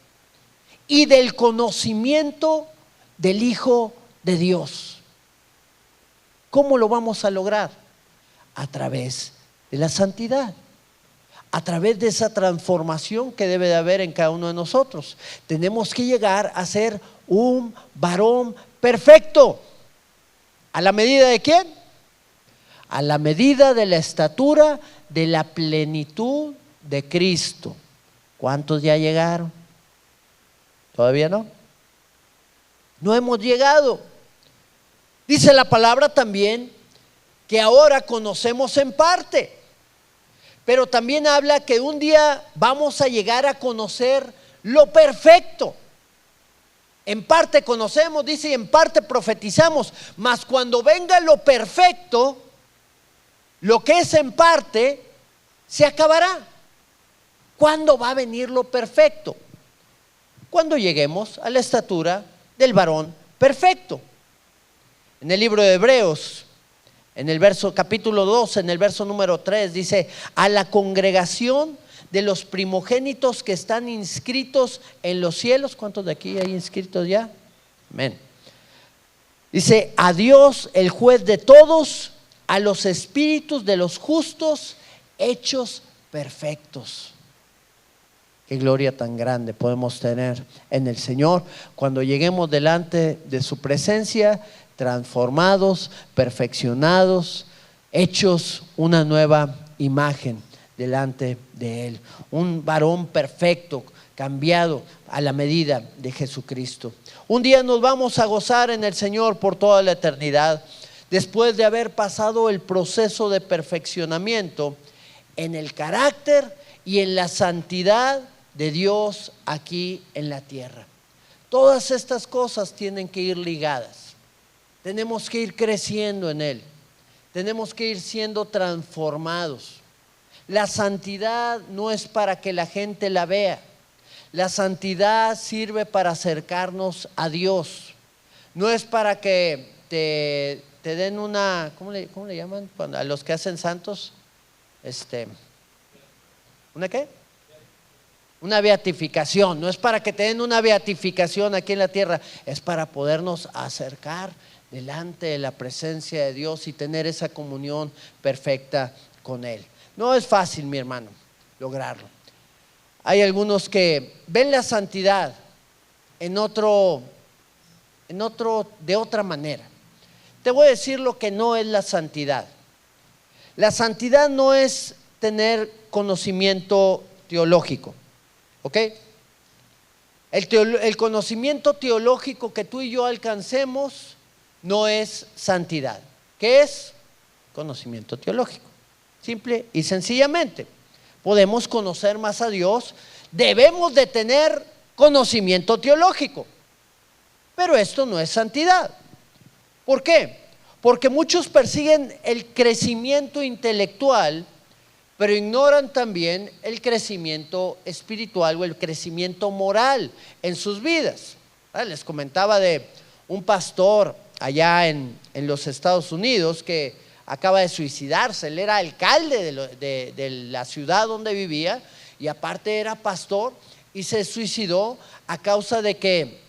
y del conocimiento del Hijo de Dios. ¿Cómo lo vamos a lograr? A través de la santidad, a través de esa transformación que debe de haber en cada uno de nosotros. Tenemos que llegar a ser un varón perfecto. ¿A la medida de quién? A la medida de la estatura de la plenitud de Cristo. ¿Cuántos ya llegaron? ¿Todavía no? No hemos llegado. Dice la palabra también que ahora conocemos en parte, pero también habla que un día vamos a llegar a conocer lo perfecto. En parte conocemos, dice, y en parte profetizamos, mas cuando venga lo perfecto, lo que es en parte se acabará. ¿Cuándo va a venir lo perfecto? Cuando lleguemos a la estatura del varón perfecto. En el libro de Hebreos, en el capítulo 2, en el verso número 3, dice, a la congregación de los primogénitos que están inscritos en los cielos. ¿Cuántos de aquí hay inscritos ya? Amén. Dice, a Dios el juez de todos, a los espíritus de los justos hechos perfectos. Qué gloria tan grande podemos tener en el Señor cuando lleguemos delante de su presencia, transformados, perfeccionados, hechos una nueva imagen delante de Él. Un varón perfecto, cambiado a la medida de Jesucristo. Un día nos vamos a gozar en el Señor por toda la eternidad, después de haber pasado el proceso de perfeccionamiento en el carácter y en la santidad de Dios aquí en la tierra. Todas estas cosas tienen que ir ligadas. Tenemos que ir creciendo en Él. Tenemos que ir siendo transformados. La santidad no es para que la gente la vea. La santidad sirve para acercarnos a Dios. No es para que te den una, ¿cómo le llaman? A los que hacen santos, ¿una qué? una beatificación, no es para que te den una beatificación aquí en la tierra, es para podernos acercar delante de la presencia de Dios y tener esa comunión perfecta con Él. No es fácil, mi hermano, lograrlo. Hay algunos que ven la santidad de otra manera. Te voy a decir lo que no es la santidad. La santidad no es tener conocimiento teológico, ¿ok? El conocimiento teológico que tú y yo alcancemos no es santidad. ¿Qué es? Conocimiento teológico. Simple y sencillamente. Podemos conocer más a Dios, debemos de tener conocimiento teológico, pero esto no es santidad. ¿Por qué? Porque muchos persiguen el crecimiento intelectual, pero ignoran también el crecimiento espiritual o el crecimiento moral en sus vidas. Les comentaba de un pastor allá en los Estados Unidos que acaba de suicidarse. Él era alcalde de la ciudad donde vivía y aparte era pastor, y se suicidó a causa de que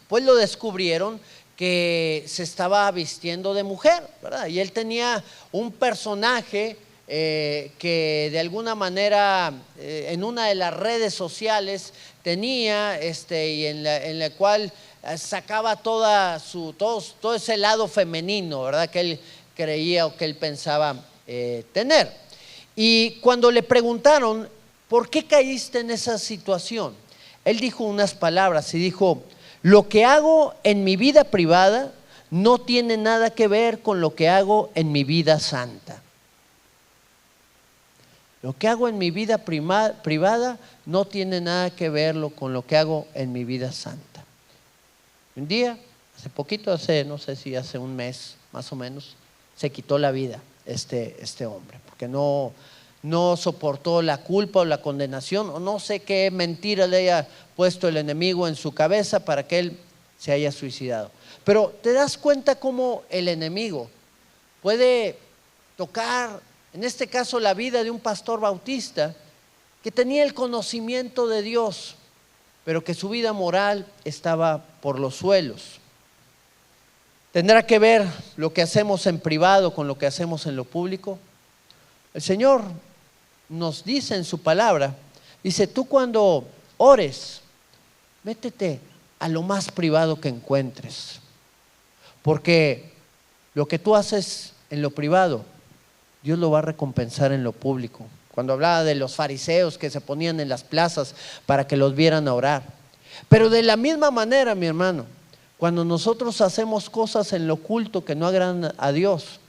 pues lo descubrieron que se estaba vistiendo de mujer, ¿verdad? Y él tenía un personaje que de alguna manera en una de las redes sociales tenía y en la cual sacaba todo ese lado femenino, ¿verdad? Que él creía o que él pensaba tener. Y cuando le preguntaron ¿por qué caíste en esa situación?, él dijo unas palabras y dijo: lo que hago en mi vida privada no tiene nada que ver con lo que hago en mi vida santa. Lo que hago en mi vida privada no tiene nada que ver con lo que hago en mi vida santa. Un día, hace poquito, no sé si hace un mes más o menos, se quitó la vida este hombre, porque no soportó la culpa o la condenación, o no sé qué mentira le haya puesto el enemigo en su cabeza para que él se haya suicidado. Pero te das cuenta cómo el enemigo puede tocar, en este caso, la vida de un pastor bautista que tenía el conocimiento de Dios, pero que su vida moral estaba por los suelos. ¿Tendrá que ver lo que hacemos en privado con lo que hacemos en lo público? El Señor nos dice en su palabra, dice: tú cuando ores, métete a lo más privado que encuentres, porque lo que tú haces en lo privado, Dios lo va a recompensar en lo público. Cuando hablaba de los fariseos que se ponían en las plazas para que los vieran a orar. Pero de la misma manera, mi hermano, cuando nosotros hacemos cosas en lo oculto que no agradan a Dios,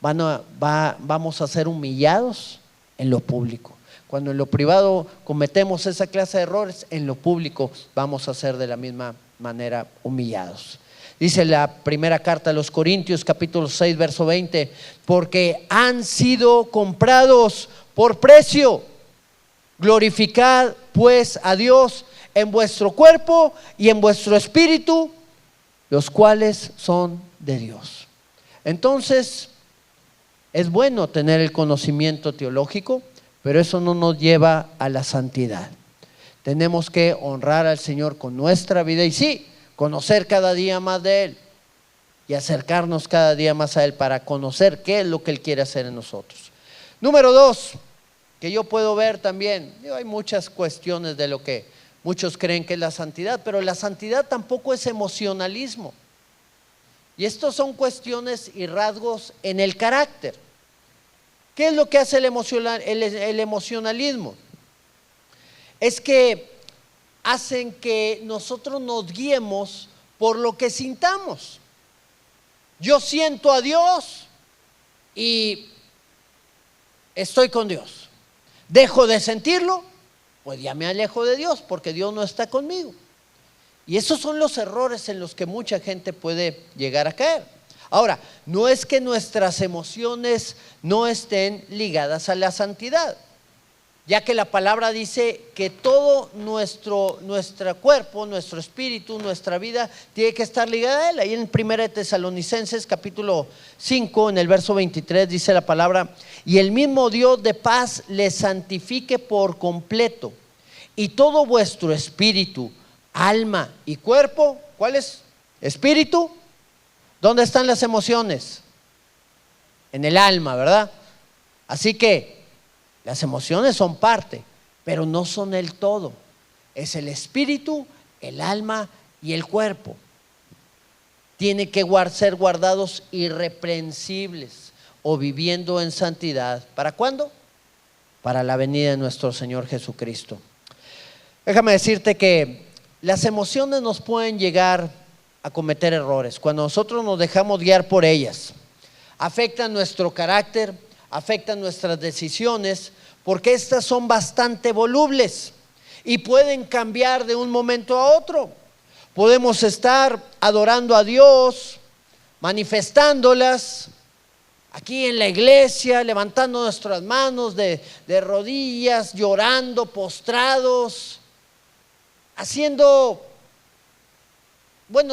vamos a ser humillados en lo público. Cuando en lo privado cometemos esa clase de errores, en lo público vamos a ser de la misma manera humillados. Dice la primera carta a los Corintios, capítulo 6, verso 20: porque han sido comprados por precio. Glorificad pues a Dios en vuestro cuerpo y en vuestro espíritu, los cuales son de Dios. Entonces, es bueno tener el conocimiento teológico, pero eso no nos lleva a la santidad. Tenemos que honrar al Señor con nuestra vida y sí, conocer cada día más de Él y acercarnos cada día más a Él para conocer qué es lo que Él quiere hacer en nosotros. Número 2, que yo puedo ver también, hay muchas cuestiones de lo que muchos creen que es la santidad, pero la santidad tampoco es emocionalismo. Y estos son cuestiones y rasgos en el carácter. ¿Qué es lo que hace el emocionalismo? Es que hacen que nosotros nos guiemos por lo que sintamos. Yo siento a Dios y estoy con Dios. Dejo de sentirlo, pues ya me alejo de Dios porque Dios no está conmigo. Y esos son los errores en los que mucha gente puede llegar a caer. Ahora, no es que nuestras emociones no estén ligadas a la santidad, ya que la palabra dice que todo nuestro cuerpo, nuestro espíritu, nuestra vida tiene que estar ligada a Él. Ahí en 1 Tesalonicenses capítulo 5, en el verso 23 dice la palabra: y el mismo Dios de paz les santifique por completo, y todo vuestro espíritu, alma y cuerpo. ¿Cuál es? Espíritu. ¿Dónde están las emociones? En el alma, ¿verdad? Así que las emociones son parte, pero no son el todo. Es el espíritu, el alma y el cuerpo. Tienen que ser guardados irreprensibles o viviendo en santidad. ¿Para cuándo? Para la venida de nuestro Señor Jesucristo. Déjame decirte que las emociones nos pueden llegar a cometer errores cuando nosotros nos dejamos guiar por ellas. Afectan nuestro carácter, afectan nuestras decisiones, porque estas son bastante volubles y pueden cambiar de un momento a otro. Podemos estar adorando a Dios, manifestándolas aquí en la iglesia, levantando nuestras manos de rodillas, llorando, postrados,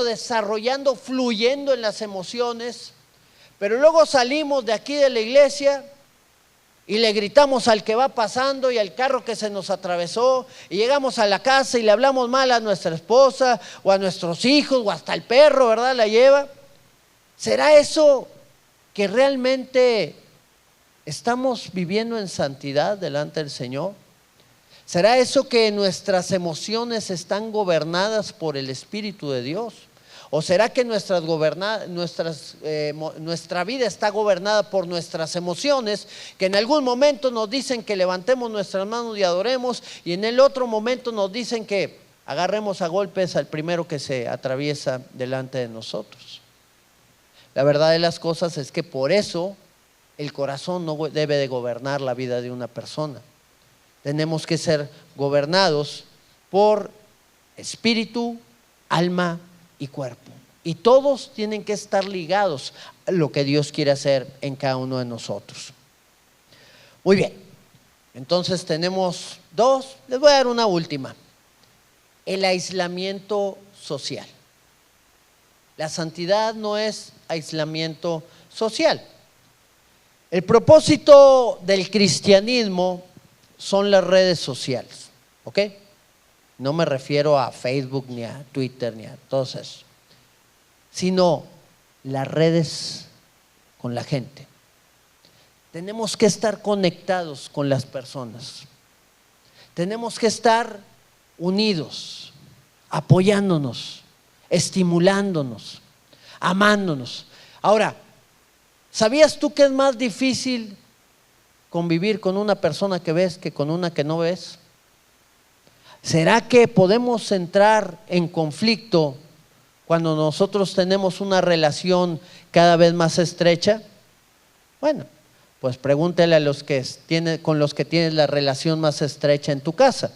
desarrollando, fluyendo en las emociones, pero luego salimos de aquí de la iglesia y le gritamos al que va pasando y al carro que se nos atravesó, y llegamos a la casa y le hablamos mal a nuestra esposa o a nuestros hijos o hasta el perro, ¿verdad? La lleva. ¿Será eso que realmente estamos viviendo en santidad delante del Señor? ¿Será eso que nuestras emociones están gobernadas por el Espíritu de Dios? ¿O será que nuestra vida está gobernada por nuestras emociones, que en algún momento nos dicen que levantemos nuestras manos y adoremos, y en el otro momento nos dicen que agarremos a golpes al primero que se atraviesa delante de nosotros? La verdad de las cosas es que por eso el corazón no debe de gobernar la vida de una persona. Tenemos que ser gobernados por espíritu, alma y cuerpo. Y todos tienen que estar ligados a lo que Dios quiere hacer en cada uno de nosotros. Muy bien, entonces tenemos dos. Les voy a dar una última. El aislamiento social. La santidad no es aislamiento social. El propósito del cristianismo son las redes sociales, ¿ok? No me refiero a Facebook, ni a Twitter, ni a todo eso, sino las redes con la gente. Tenemos que estar conectados con las personas. Tenemos que estar unidos, apoyándonos, estimulándonos, amándonos. Ahora, ¿sabías tú que es más difícil convivir con una persona que ves que con una que no ves? ¿Será que podemos entrar en conflicto cuando nosotros tenemos una relación cada vez más estrecha? Bueno, pues pregúntele a con los que tienes la relación más estrecha en tu casa.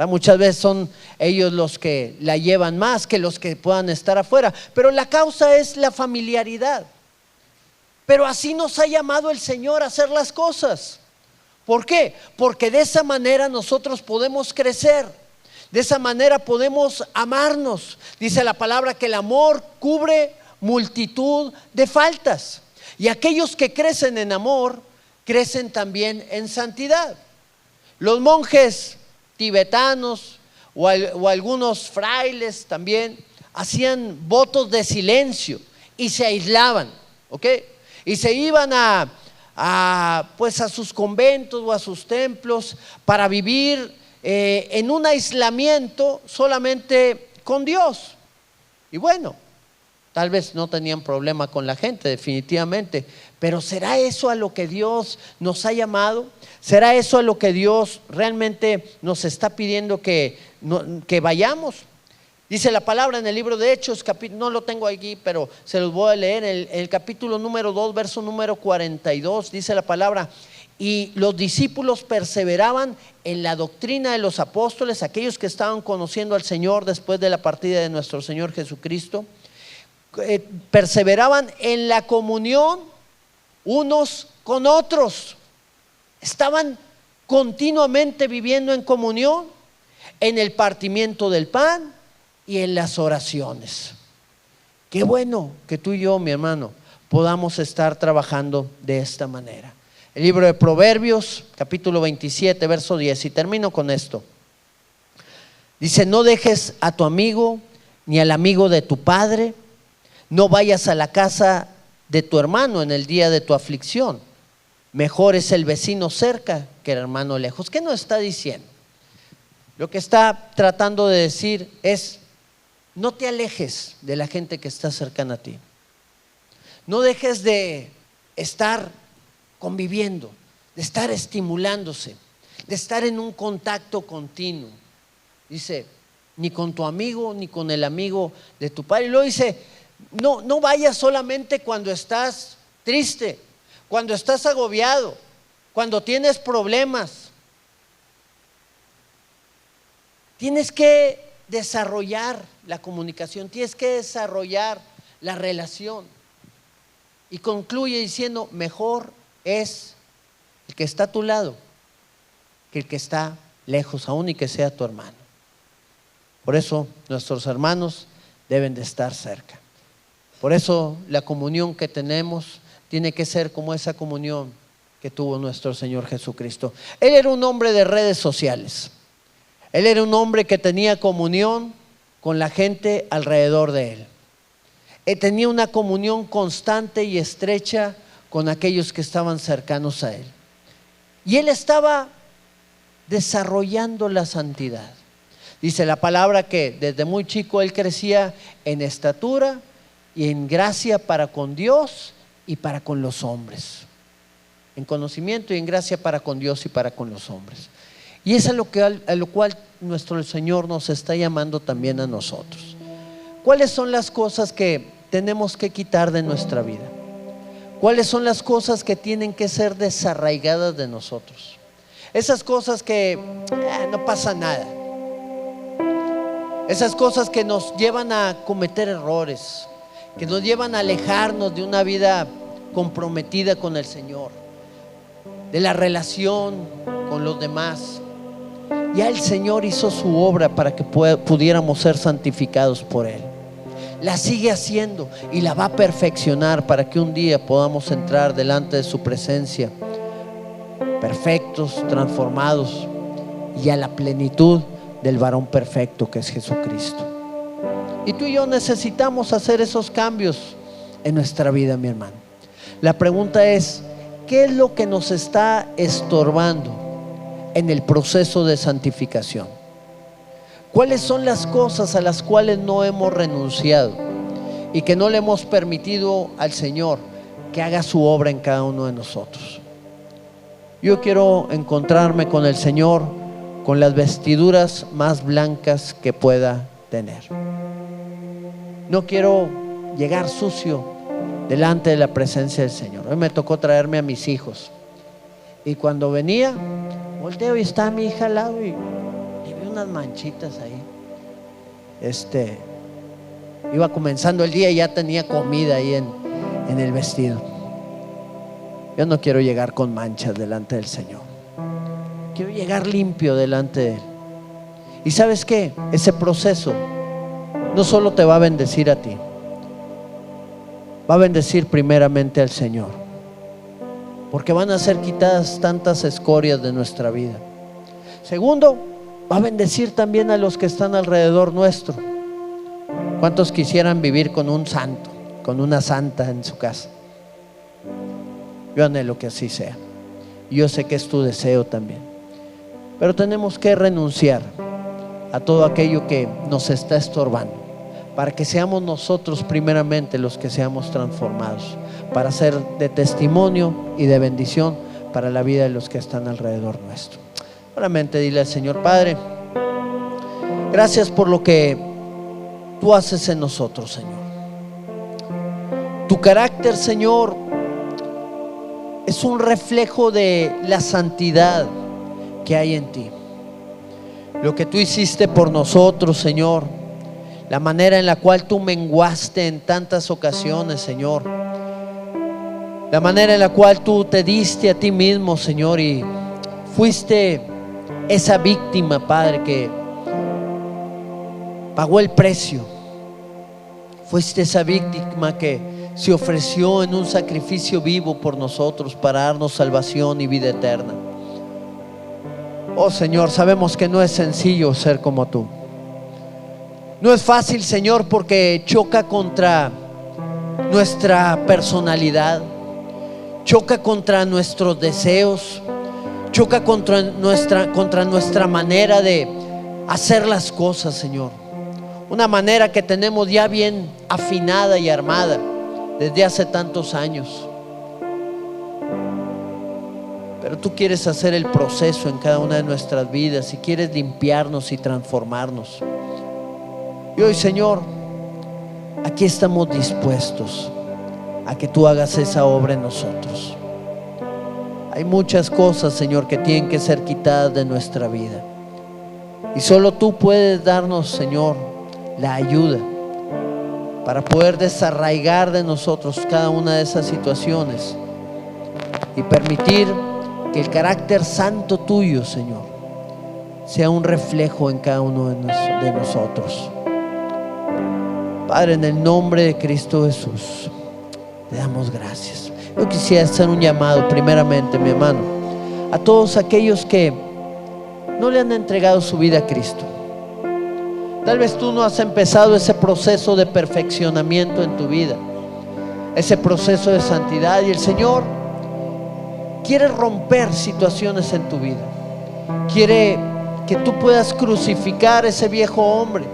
Muchas veces son ellos los que la llevan más que los que puedan estar afuera, pero la causa es la familiaridad. Pero así nos ha llamado el Señor a hacer las cosas. ¿Por qué? Porque de esa manera nosotros podemos crecer, de esa manera podemos amarnos. Dice la palabra que el amor cubre multitud de faltas, y aquellos que crecen en amor crecen también en santidad. Los monjes tibetanos o algunos frailes también hacían votos de silencio y se aislaban, ¿ok? Y se iban a sus conventos o a sus templos para vivir en un aislamiento solamente con Dios. Y bueno, tal vez no tenían problema con la gente, definitivamente, pero ¿será eso a lo que Dios nos ha llamado? ¿Será eso a lo que Dios realmente nos está pidiendo que vayamos? Dice la palabra en el libro de Hechos, no lo tengo aquí, pero se los voy a leer, el capítulo número 2, verso número 42, dice la palabra: y los discípulos perseveraban en la doctrina de los apóstoles, aquellos que estaban conociendo al Señor después de la partida de nuestro Señor Jesucristo, perseveraban en la comunión unos con otros. Estaban continuamente viviendo en comunión, en el partimiento del pan y en las oraciones. Qué bueno que tú y yo, mi hermano, podamos estar trabajando de esta manera. El libro de Proverbios, capítulo 27, verso 10, y termino con esto. Dice, no dejes a tu amigo ni al amigo de tu padre, no vayas a la casa de tu hermano en el día de tu aflicción. Mejor es el vecino cerca que el hermano lejos. ¿Qué nos está diciendo? Lo que está tratando de decir es, no te alejes de la gente que está cercana a ti. No dejes de estar conviviendo, de estar estimulándose, de estar en un contacto continuo. Dice, ni con tu amigo, ni con el amigo de tu padre. Y luego dice, no vayas solamente cuando estás triste, cuando estás agobiado, cuando tienes problemas. Tienes que desarrollar la comunicación, tienes que desarrollar la relación. Y concluye diciendo, mejor es el que está a tu lado que el que está lejos, aún y que sea tu hermano. Por eso nuestros hermanos deben de estar cerca. Por eso la comunión que tenemos tiene que ser como esa comunión que tuvo nuestro Señor Jesucristo. Él era un hombre de redes sociales. Él era un hombre que tenía comunión con la gente alrededor de él. Él tenía una comunión constante y estrecha con aquellos que estaban cercanos a él. Y él estaba desarrollando la santidad. Dice la palabra que desde muy chico él crecía en estatura y en gracia para con Dios y para con los hombres. En conocimiento y en gracia para con Dios y para con los hombres. Y es a lo cual nuestro Señor nos está llamando también a nosotros. ¿Cuáles son las cosas que tenemos que quitar de nuestra vida? ¿Cuáles son las cosas que tienen que ser desarraigadas de nosotros? Esas cosas que no pasa nada. Esas cosas que nos llevan a cometer errores, que nos llevan a alejarnos de una vida comprometida con el Señor, de la relación con los demás. Ya el Señor hizo su obra para que pudiéramos ser santificados por Él. La sigue haciendo y la va a perfeccionar para que un día podamos entrar delante de su presencia perfectos, transformados y a la plenitud del varón perfecto que es Jesucristo. Y tú y yo necesitamos hacer esos cambios en nuestra vida, mi hermano. La pregunta es, ¿qué es lo que nos está estorbando en el proceso de santificación? ¿Cuáles son las cosas a las cuales no hemos renunciado y que no le hemos permitido al Señor que haga su obra en cada uno de nosotros? Yo quiero encontrarme con el Señor con las vestiduras más blancas que pueda tener. No quiero llegar sucio delante de la presencia del Señor. Hoy me tocó traerme a mis hijos y cuando venía volteo y está mi hija al lado y vi unas manchitas ahí. Iba comenzando el día y ya tenía comida ahí en el vestido. Yo no quiero llegar con manchas delante del Señor. Quiero llegar limpio delante de Él. Y ¿sabes qué? Ese proceso no solo te va a bendecir a ti, va a bendecir primeramente al Señor, porque van a ser quitadas tantas escorias de nuestra vida. Segundo, va a bendecir también a los que están alrededor nuestro. ¿Cuántos quisieran vivir con un santo, con una santa en su casa? Yo anhelo que así sea. Y yo sé que es tu deseo también. Pero tenemos que renunciar a todo aquello que nos está estorbando, para que seamos nosotros primeramente los que seamos transformados, para ser de testimonio y de bendición para la vida de los que están alrededor nuestro. Solamente dile al Señor: Padre, gracias por lo que tú haces en nosotros, Señor. Tu carácter, Señor, es un reflejo de la santidad que hay en ti. Lo que tú hiciste por nosotros, Señor, la manera en la cual tú menguaste en tantas ocasiones, Señor, la manera en la cual tú te diste a ti mismo, Señor, y fuiste esa víctima, Padre, que pagó el precio. Fuiste esa víctima que se ofreció en un sacrificio vivo por nosotros para darnos salvación y vida eterna. Oh Señor, sabemos que no es sencillo ser como tú. No es fácil, Señor, porque choca contra nuestra personalidad, choca contra nuestros deseos, choca contra nuestra manera de hacer las cosas, Señor. Una manera que tenemos ya bien afinada y armada desde hace tantos años. Pero tú quieres hacer el proceso en cada una de nuestras vidas y quieres limpiarnos y transformarnos. Y hoy, Señor, aquí estamos dispuestos a que tú hagas esa obra en nosotros. Hay muchas cosas, Señor, que tienen que ser quitadas de nuestra vida. Y solo tú puedes darnos, Señor, la ayuda para poder desarraigar de nosotros cada una de esas situaciones y permitir que el carácter santo tuyo, Señor, sea un reflejo en cada uno de nosotros. Padre, en el nombre de Cristo Jesús, te damos gracias. Yo quisiera hacer un llamado primeramente, mi hermano, a todos aquellos que no le han entregado su vida a Cristo. Tal vez tú no has empezado ese proceso de perfeccionamiento en tu vida, ese proceso de santidad, y el Señor quiere romper situaciones en tu vida. Quiere que tú puedas crucificar ese viejo hombre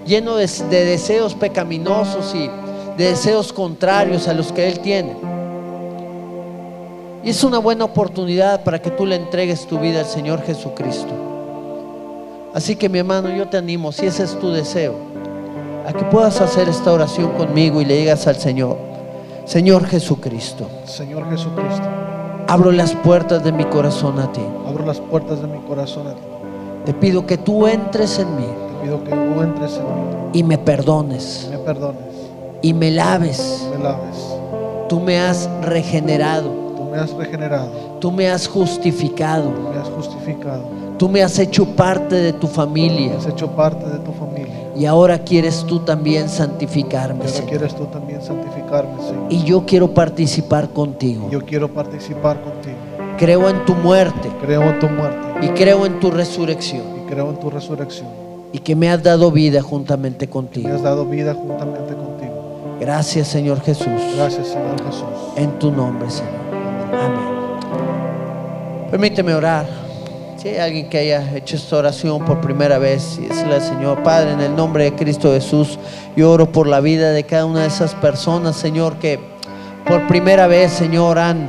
lleno de deseos pecaminosos y de deseos contrarios a los que Él tiene. Y es una buena oportunidad para que tú le entregues tu vida al Señor Jesucristo. Así que, mi hermano, yo te animo, si ese es tu deseo, a que puedas hacer esta oración conmigo y le digas al Señor: Señor Jesucristo, Señor Jesucristo, abro las puertas de mi corazón a ti. abro las puertas de mi corazón a ti. Te pido que tú entres en mí Te pido que tú entres en mí, y me perdones me perdones, y me laves. me laves. Tú me has regenerado, Tú me has regenerado, tú me has justificado, me has justificado, tú me has hecho parte de tu familia, me has hecho parte de tu familia. y ahora quieres tú también Y santificarme, ahora Señor. quieres tú también santificarme, Señor. Y yo quiero participar contigo. Yo quiero participar contigo. Creo en tu muerte Creo en tu muerte y creo en tu resurrección, y creo en tu resurrección. y que me has dado vida juntamente Me contigo. has dado vida juntamente contigo. Gracias, Señor Jesús, Gracias, Señor Jesús. en tu nombre, Señor. Amén. Permíteme orar. Si hay alguien que haya hecho esta oración por primera vez, y decirle al Señor: Padre, en el nombre de Cristo Jesús, yo oro por la vida de cada una de esas personas, Señor, que por primera vez, Señor, han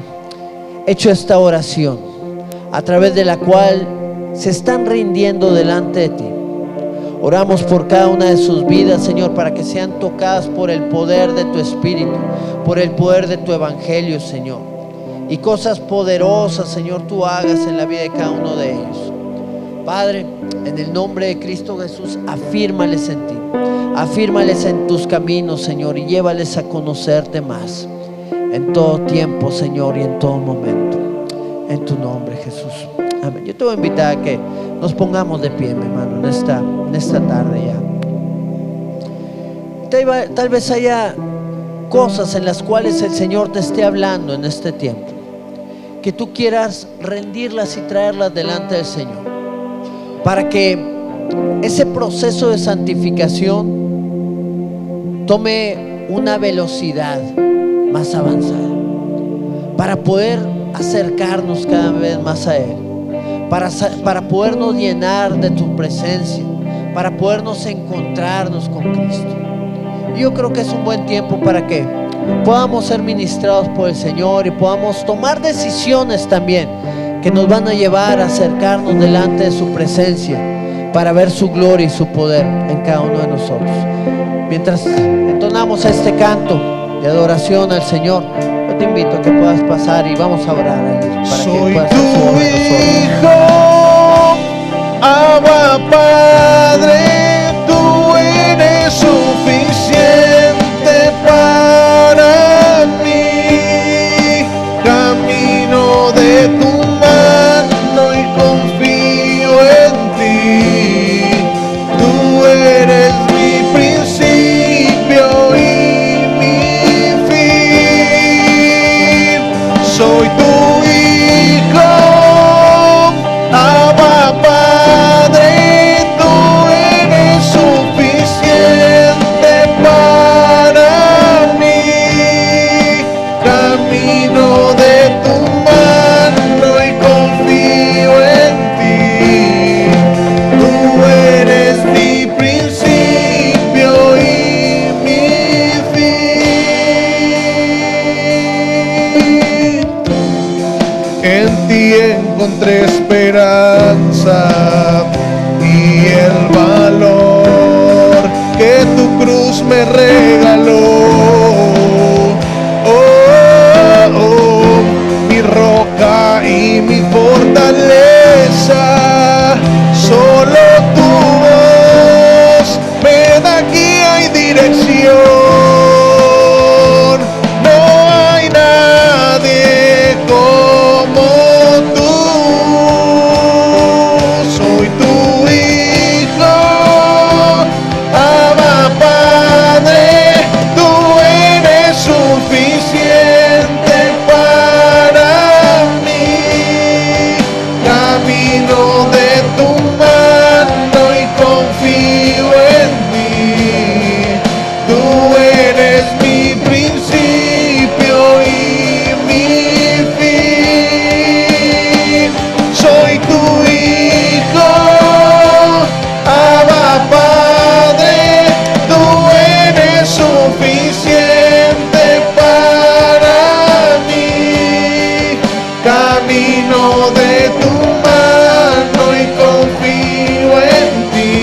hecho esta oración, a través de la cual se están rindiendo delante de ti. Oramos por cada una de sus vidas, Señor, para que sean tocadas por el poder de tu Espíritu, por el poder de tu Evangelio, Señor. Y cosas poderosas, Señor, tú hagas en la vida de cada uno de ellos. Padre, en el nombre de Cristo Jesús, afírmales en ti, afírmales en tus caminos, Señor, y llévales a conocerte más en todo tiempo, Señor, y en todo momento. En tu nombre, Jesús. Amén. Yo te voy a invitar a que nos pongamos de pie, mi hermano, en esta tarde ya. Tal vez haya cosas en las cuales el Señor te esté hablando en este tiempo, que tú quieras rendirlas y traerlas delante del Señor, para que ese proceso de santificación tome una velocidad más avanzada, para poder acercarnos cada vez más a Él, para podernos llenar de tu presencia, para podernos encontrarnos con Cristo. Y yo creo que es un buen tiempo para que podamos ser ministrados por el Señor y podamos tomar decisiones también que nos van a llevar a acercarnos delante de su presencia, para ver su gloria y su poder en cada uno de nosotros. Mientras entonamos este canto de adoración al Señor, yo te invito a que puedas pasar y vamos a orar a Él, para que Soy puedas tu hijo, Abba Padre, tú eres suficiente para mí. Camino de tu mano y confío en ti. Tú eres mi principio y mi fin. Soy tu hijo, esperanza y el valor que tu cruz me regaló. Mi roca y mi fortaleza, solo tu voz me da guía y dirección. No hay nadie como tú. Soy tu hijo, Abba Padre, tú eres suficiente para mí. Camino de tu mano y confío en ti. Tú eres mi principio y mi fin. Soy tu hijo, Abba Padre, tú eres suficiente para mí. Camino de tu mano y confío en ti.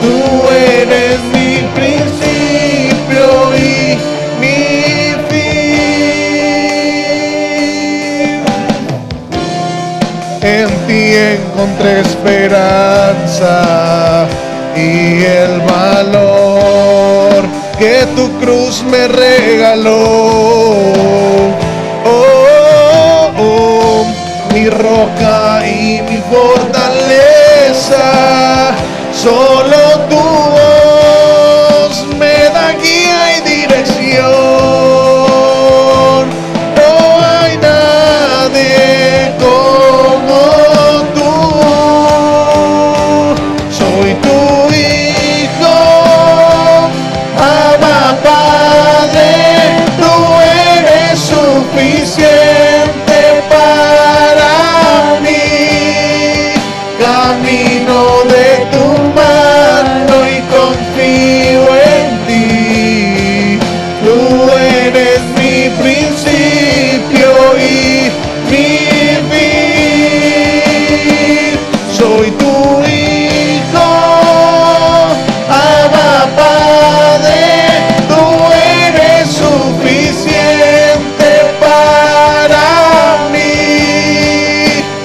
Tú eres mi principio y mi fin. En ti encontré esperanza y el valor que tu cruz me regaló. Mi roca y mi fortaleza, solo tu voz me da guía y dirección. No hay nadie como tú. Soy tu hijo, Abba Padre, tú eres suficiente para mí. Camino de tu mano y confío en ti. Tú eres mi principio y mi fin. Soy tu hijo, Abba Padre, tú eres suficiente para mí.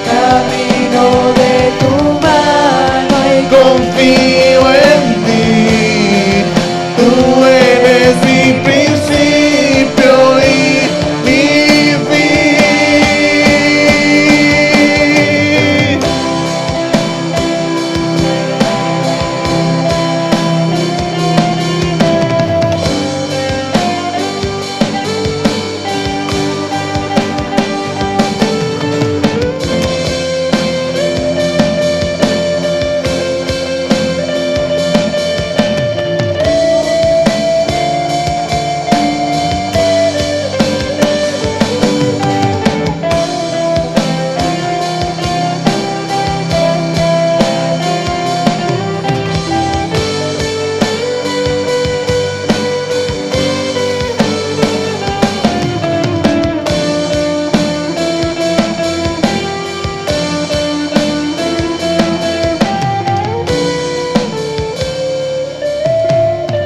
Camino de tu mano y Confío en ti. Tú eres mi principio y mi fin.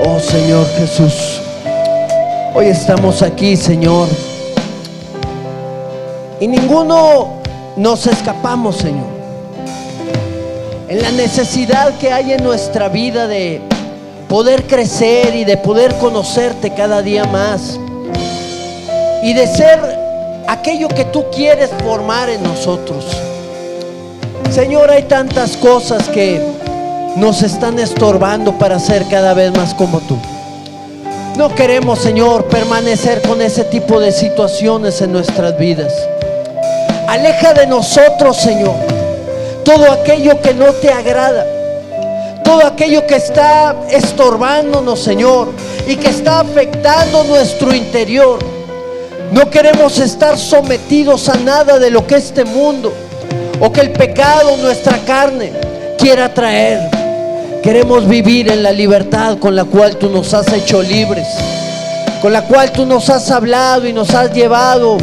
oh Señor Jesús, hoy estamos aquí, Señor, y ninguno nos escapamos, Señor, en la necesidad que hay en nuestra vida de poder crecer y de poder conocerte cada día más y de ser aquello que tú quieres formar en nosotros. Señor, hay tantas cosas que nos están estorbando para ser cada vez más como tú. No queremos, Señor, permanecer con ese tipo de situaciones en nuestras vidas. Aleja de nosotros, Señor, todo aquello que no te agrada, todo aquello que está estorbándonos, Señor, y que está afectando nuestro interior. No queremos estar sometidos a nada de lo que este mundo o que el pecado, nuestra carne, quiera traer. Queremos vivir en la libertad con la cual tú nos has hecho libres, con la cual tú nos has hablado y nos has llevado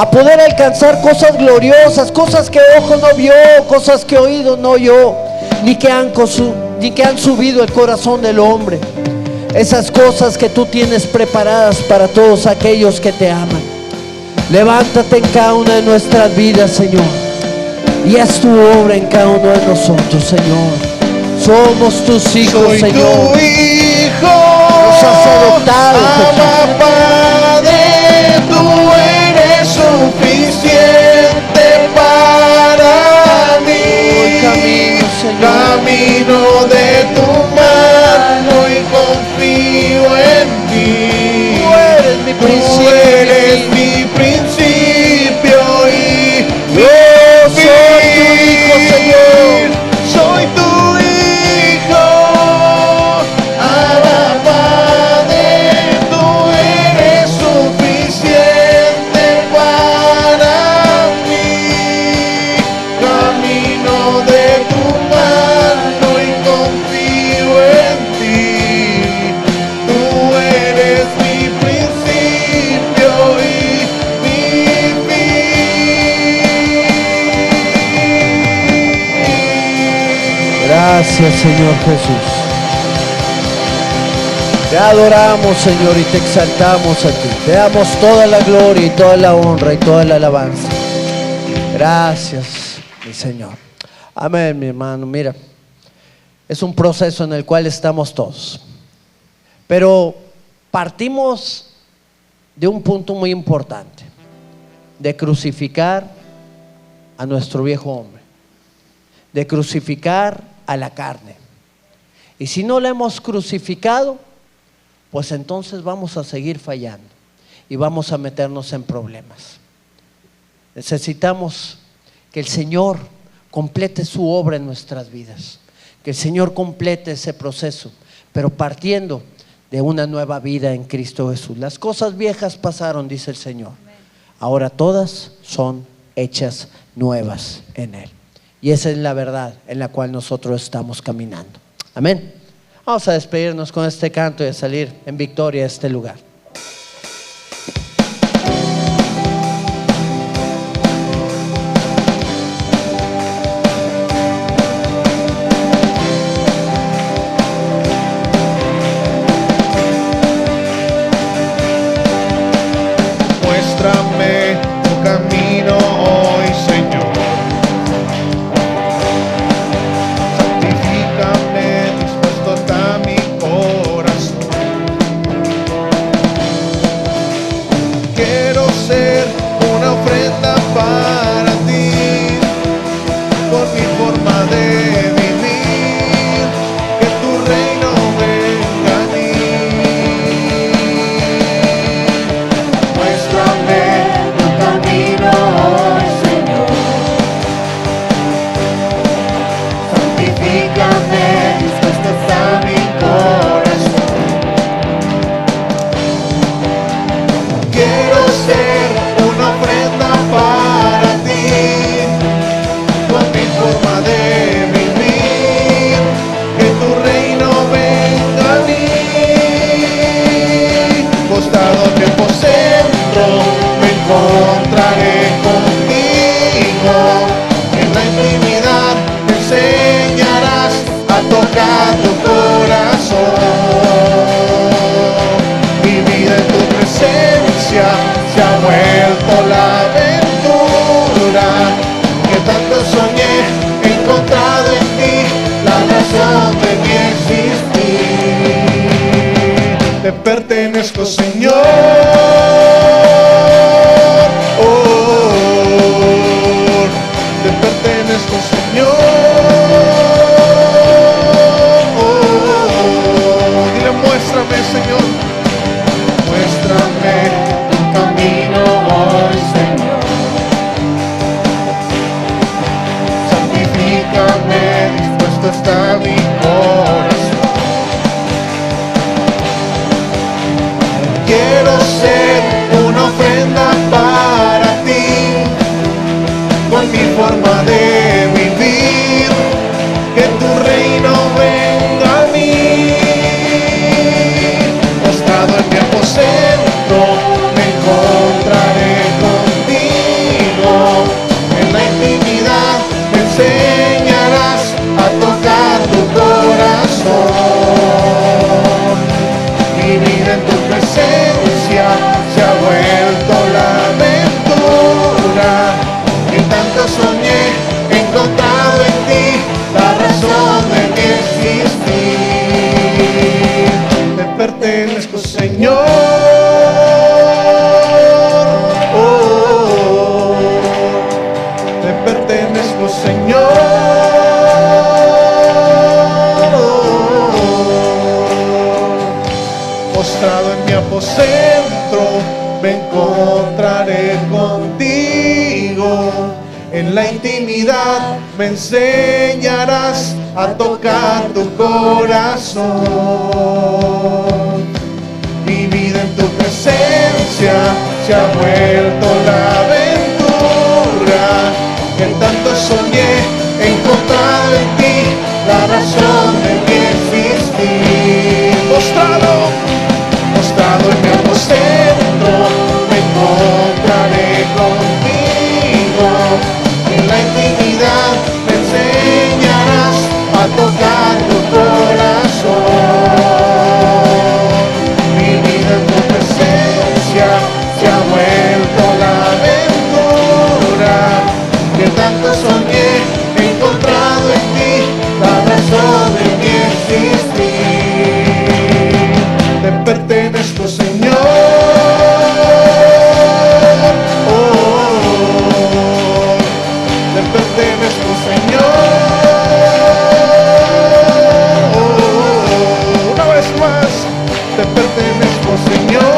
a poder alcanzar cosas gloriosas, cosas que ojo no vio, cosas que oído no oyó, ni que han subido el corazón del hombre. Esas cosas que tú tienes preparadas para todos aquellos que te aman. Levántate en cada una de nuestras vidas, Señor, y haz tu obra en cada uno de nosotros, Señor. Somos tus hijos, Soy Señor. tu hijo. Nos has adoptado, Abba, Padre, tú eres suficiente para mí. Hoy camino, Señor. Camino de tu mano y confío en ti. Tú eres mi Tú principio. eres mi principio y mi Yo soy tu hijo, fin. Señor. Soy tu hijo. Abba, Padre, tú eres suficiente para mí. Camino de tu mano y confío en ti. Tú eres mi principio y mi fin. Gracias, Señor Jesús. Te adoramos, Señor, y te exaltamos a ti. Te damos toda la gloria y toda la honra y toda la alabanza. Gracias, mi Señor. Amén, mi hermano. Mira, es un proceso en el cual estamos todos. Pero partimos de un punto muy importante, de crucificar a nuestro viejo hombre, de crucificar a la carne. Y si no la hemos crucificado, pues entonces vamos a seguir fallando y vamos a meternos en problemas. Necesitamos que el Señor complete su obra en nuestras vidas, que el Señor complete ese proceso, pero partiendo de una nueva vida en Cristo Jesús. Las cosas viejas pasaron, dice el Señor. Ahora todas son hechas nuevas en Él. Y esa es la verdad en la cual nosotros estamos caminando. Amén. Vamos a despedirnos con este canto y a salir en victoria de este lugar. Muéstrame tu camino hoy, Señor. Santifícame, dispuesto está mi corazón. Quiero ser una ofrenda para ti, por mi forma de vivir, que tu reino venga a mí. Muéstrame Tu camino hoy, Señor. Santifícame, dispuesto está mi corazón. Quiero ser una ofrenda para ti, con mi forma de vivir, que tu reino venga a mí. Costado tiempo centro, me encontraré contigo. En la intimidad me enseñarás a tocar tu corazón. Mi vida en tu presencia se ha vuelto la aventura que tanto soñé, he encontrado en ti la razón de mi existir. Te pertenezco, Señor. Oh, te pertenezco, Señor. Oh, dile, muéstrame, Señor. Muéstrame Tu camino hoy, Señor. santifícame, dispuesto está mi corazón. Quiero ser una ofrenda para ti, con mi forma de vivir, que tu reino venga a mí. Postrado en mi aposento, me encontraré contigo. Señor. Postrado en mi aposento, me encontraré contigo. En la intimidad me enseñarás a tocar tu corazón. Mi vida en tu presencia se ha vuelto la aventura que tanto soñé, encontrado en ti la razón de mi existir. Postrado en mi aposento, me encontraré contigo. En la intimidad me enseñarás a tocar tu corazón. Mi vida en tu presencia se ha vuelto la aventura que tanto soñé, encontrado en ti la razón de mi existir. Te pertenezco, Señor. Te pertenezco, Señor. Una vez más, te pertenezco, Señor.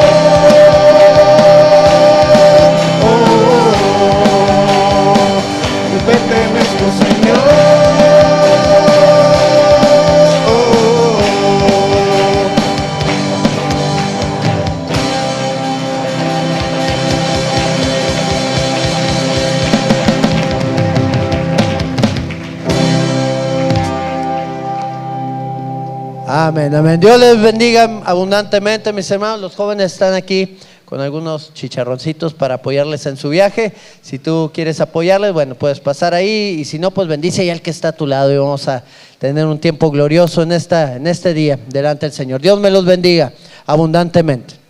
Te pertenezco, Señor. Amén, amén. Dios les bendiga abundantemente, mis hermanos. Los jóvenes están aquí con algunos chicharroncitos para apoyarles en su viaje. Si tú quieres apoyarles, bueno, puedes pasar ahí. Y si no, pues bendice ya al que está a tu lado y vamos a tener un tiempo glorioso en este día delante del Señor. Dios me los bendiga abundantemente.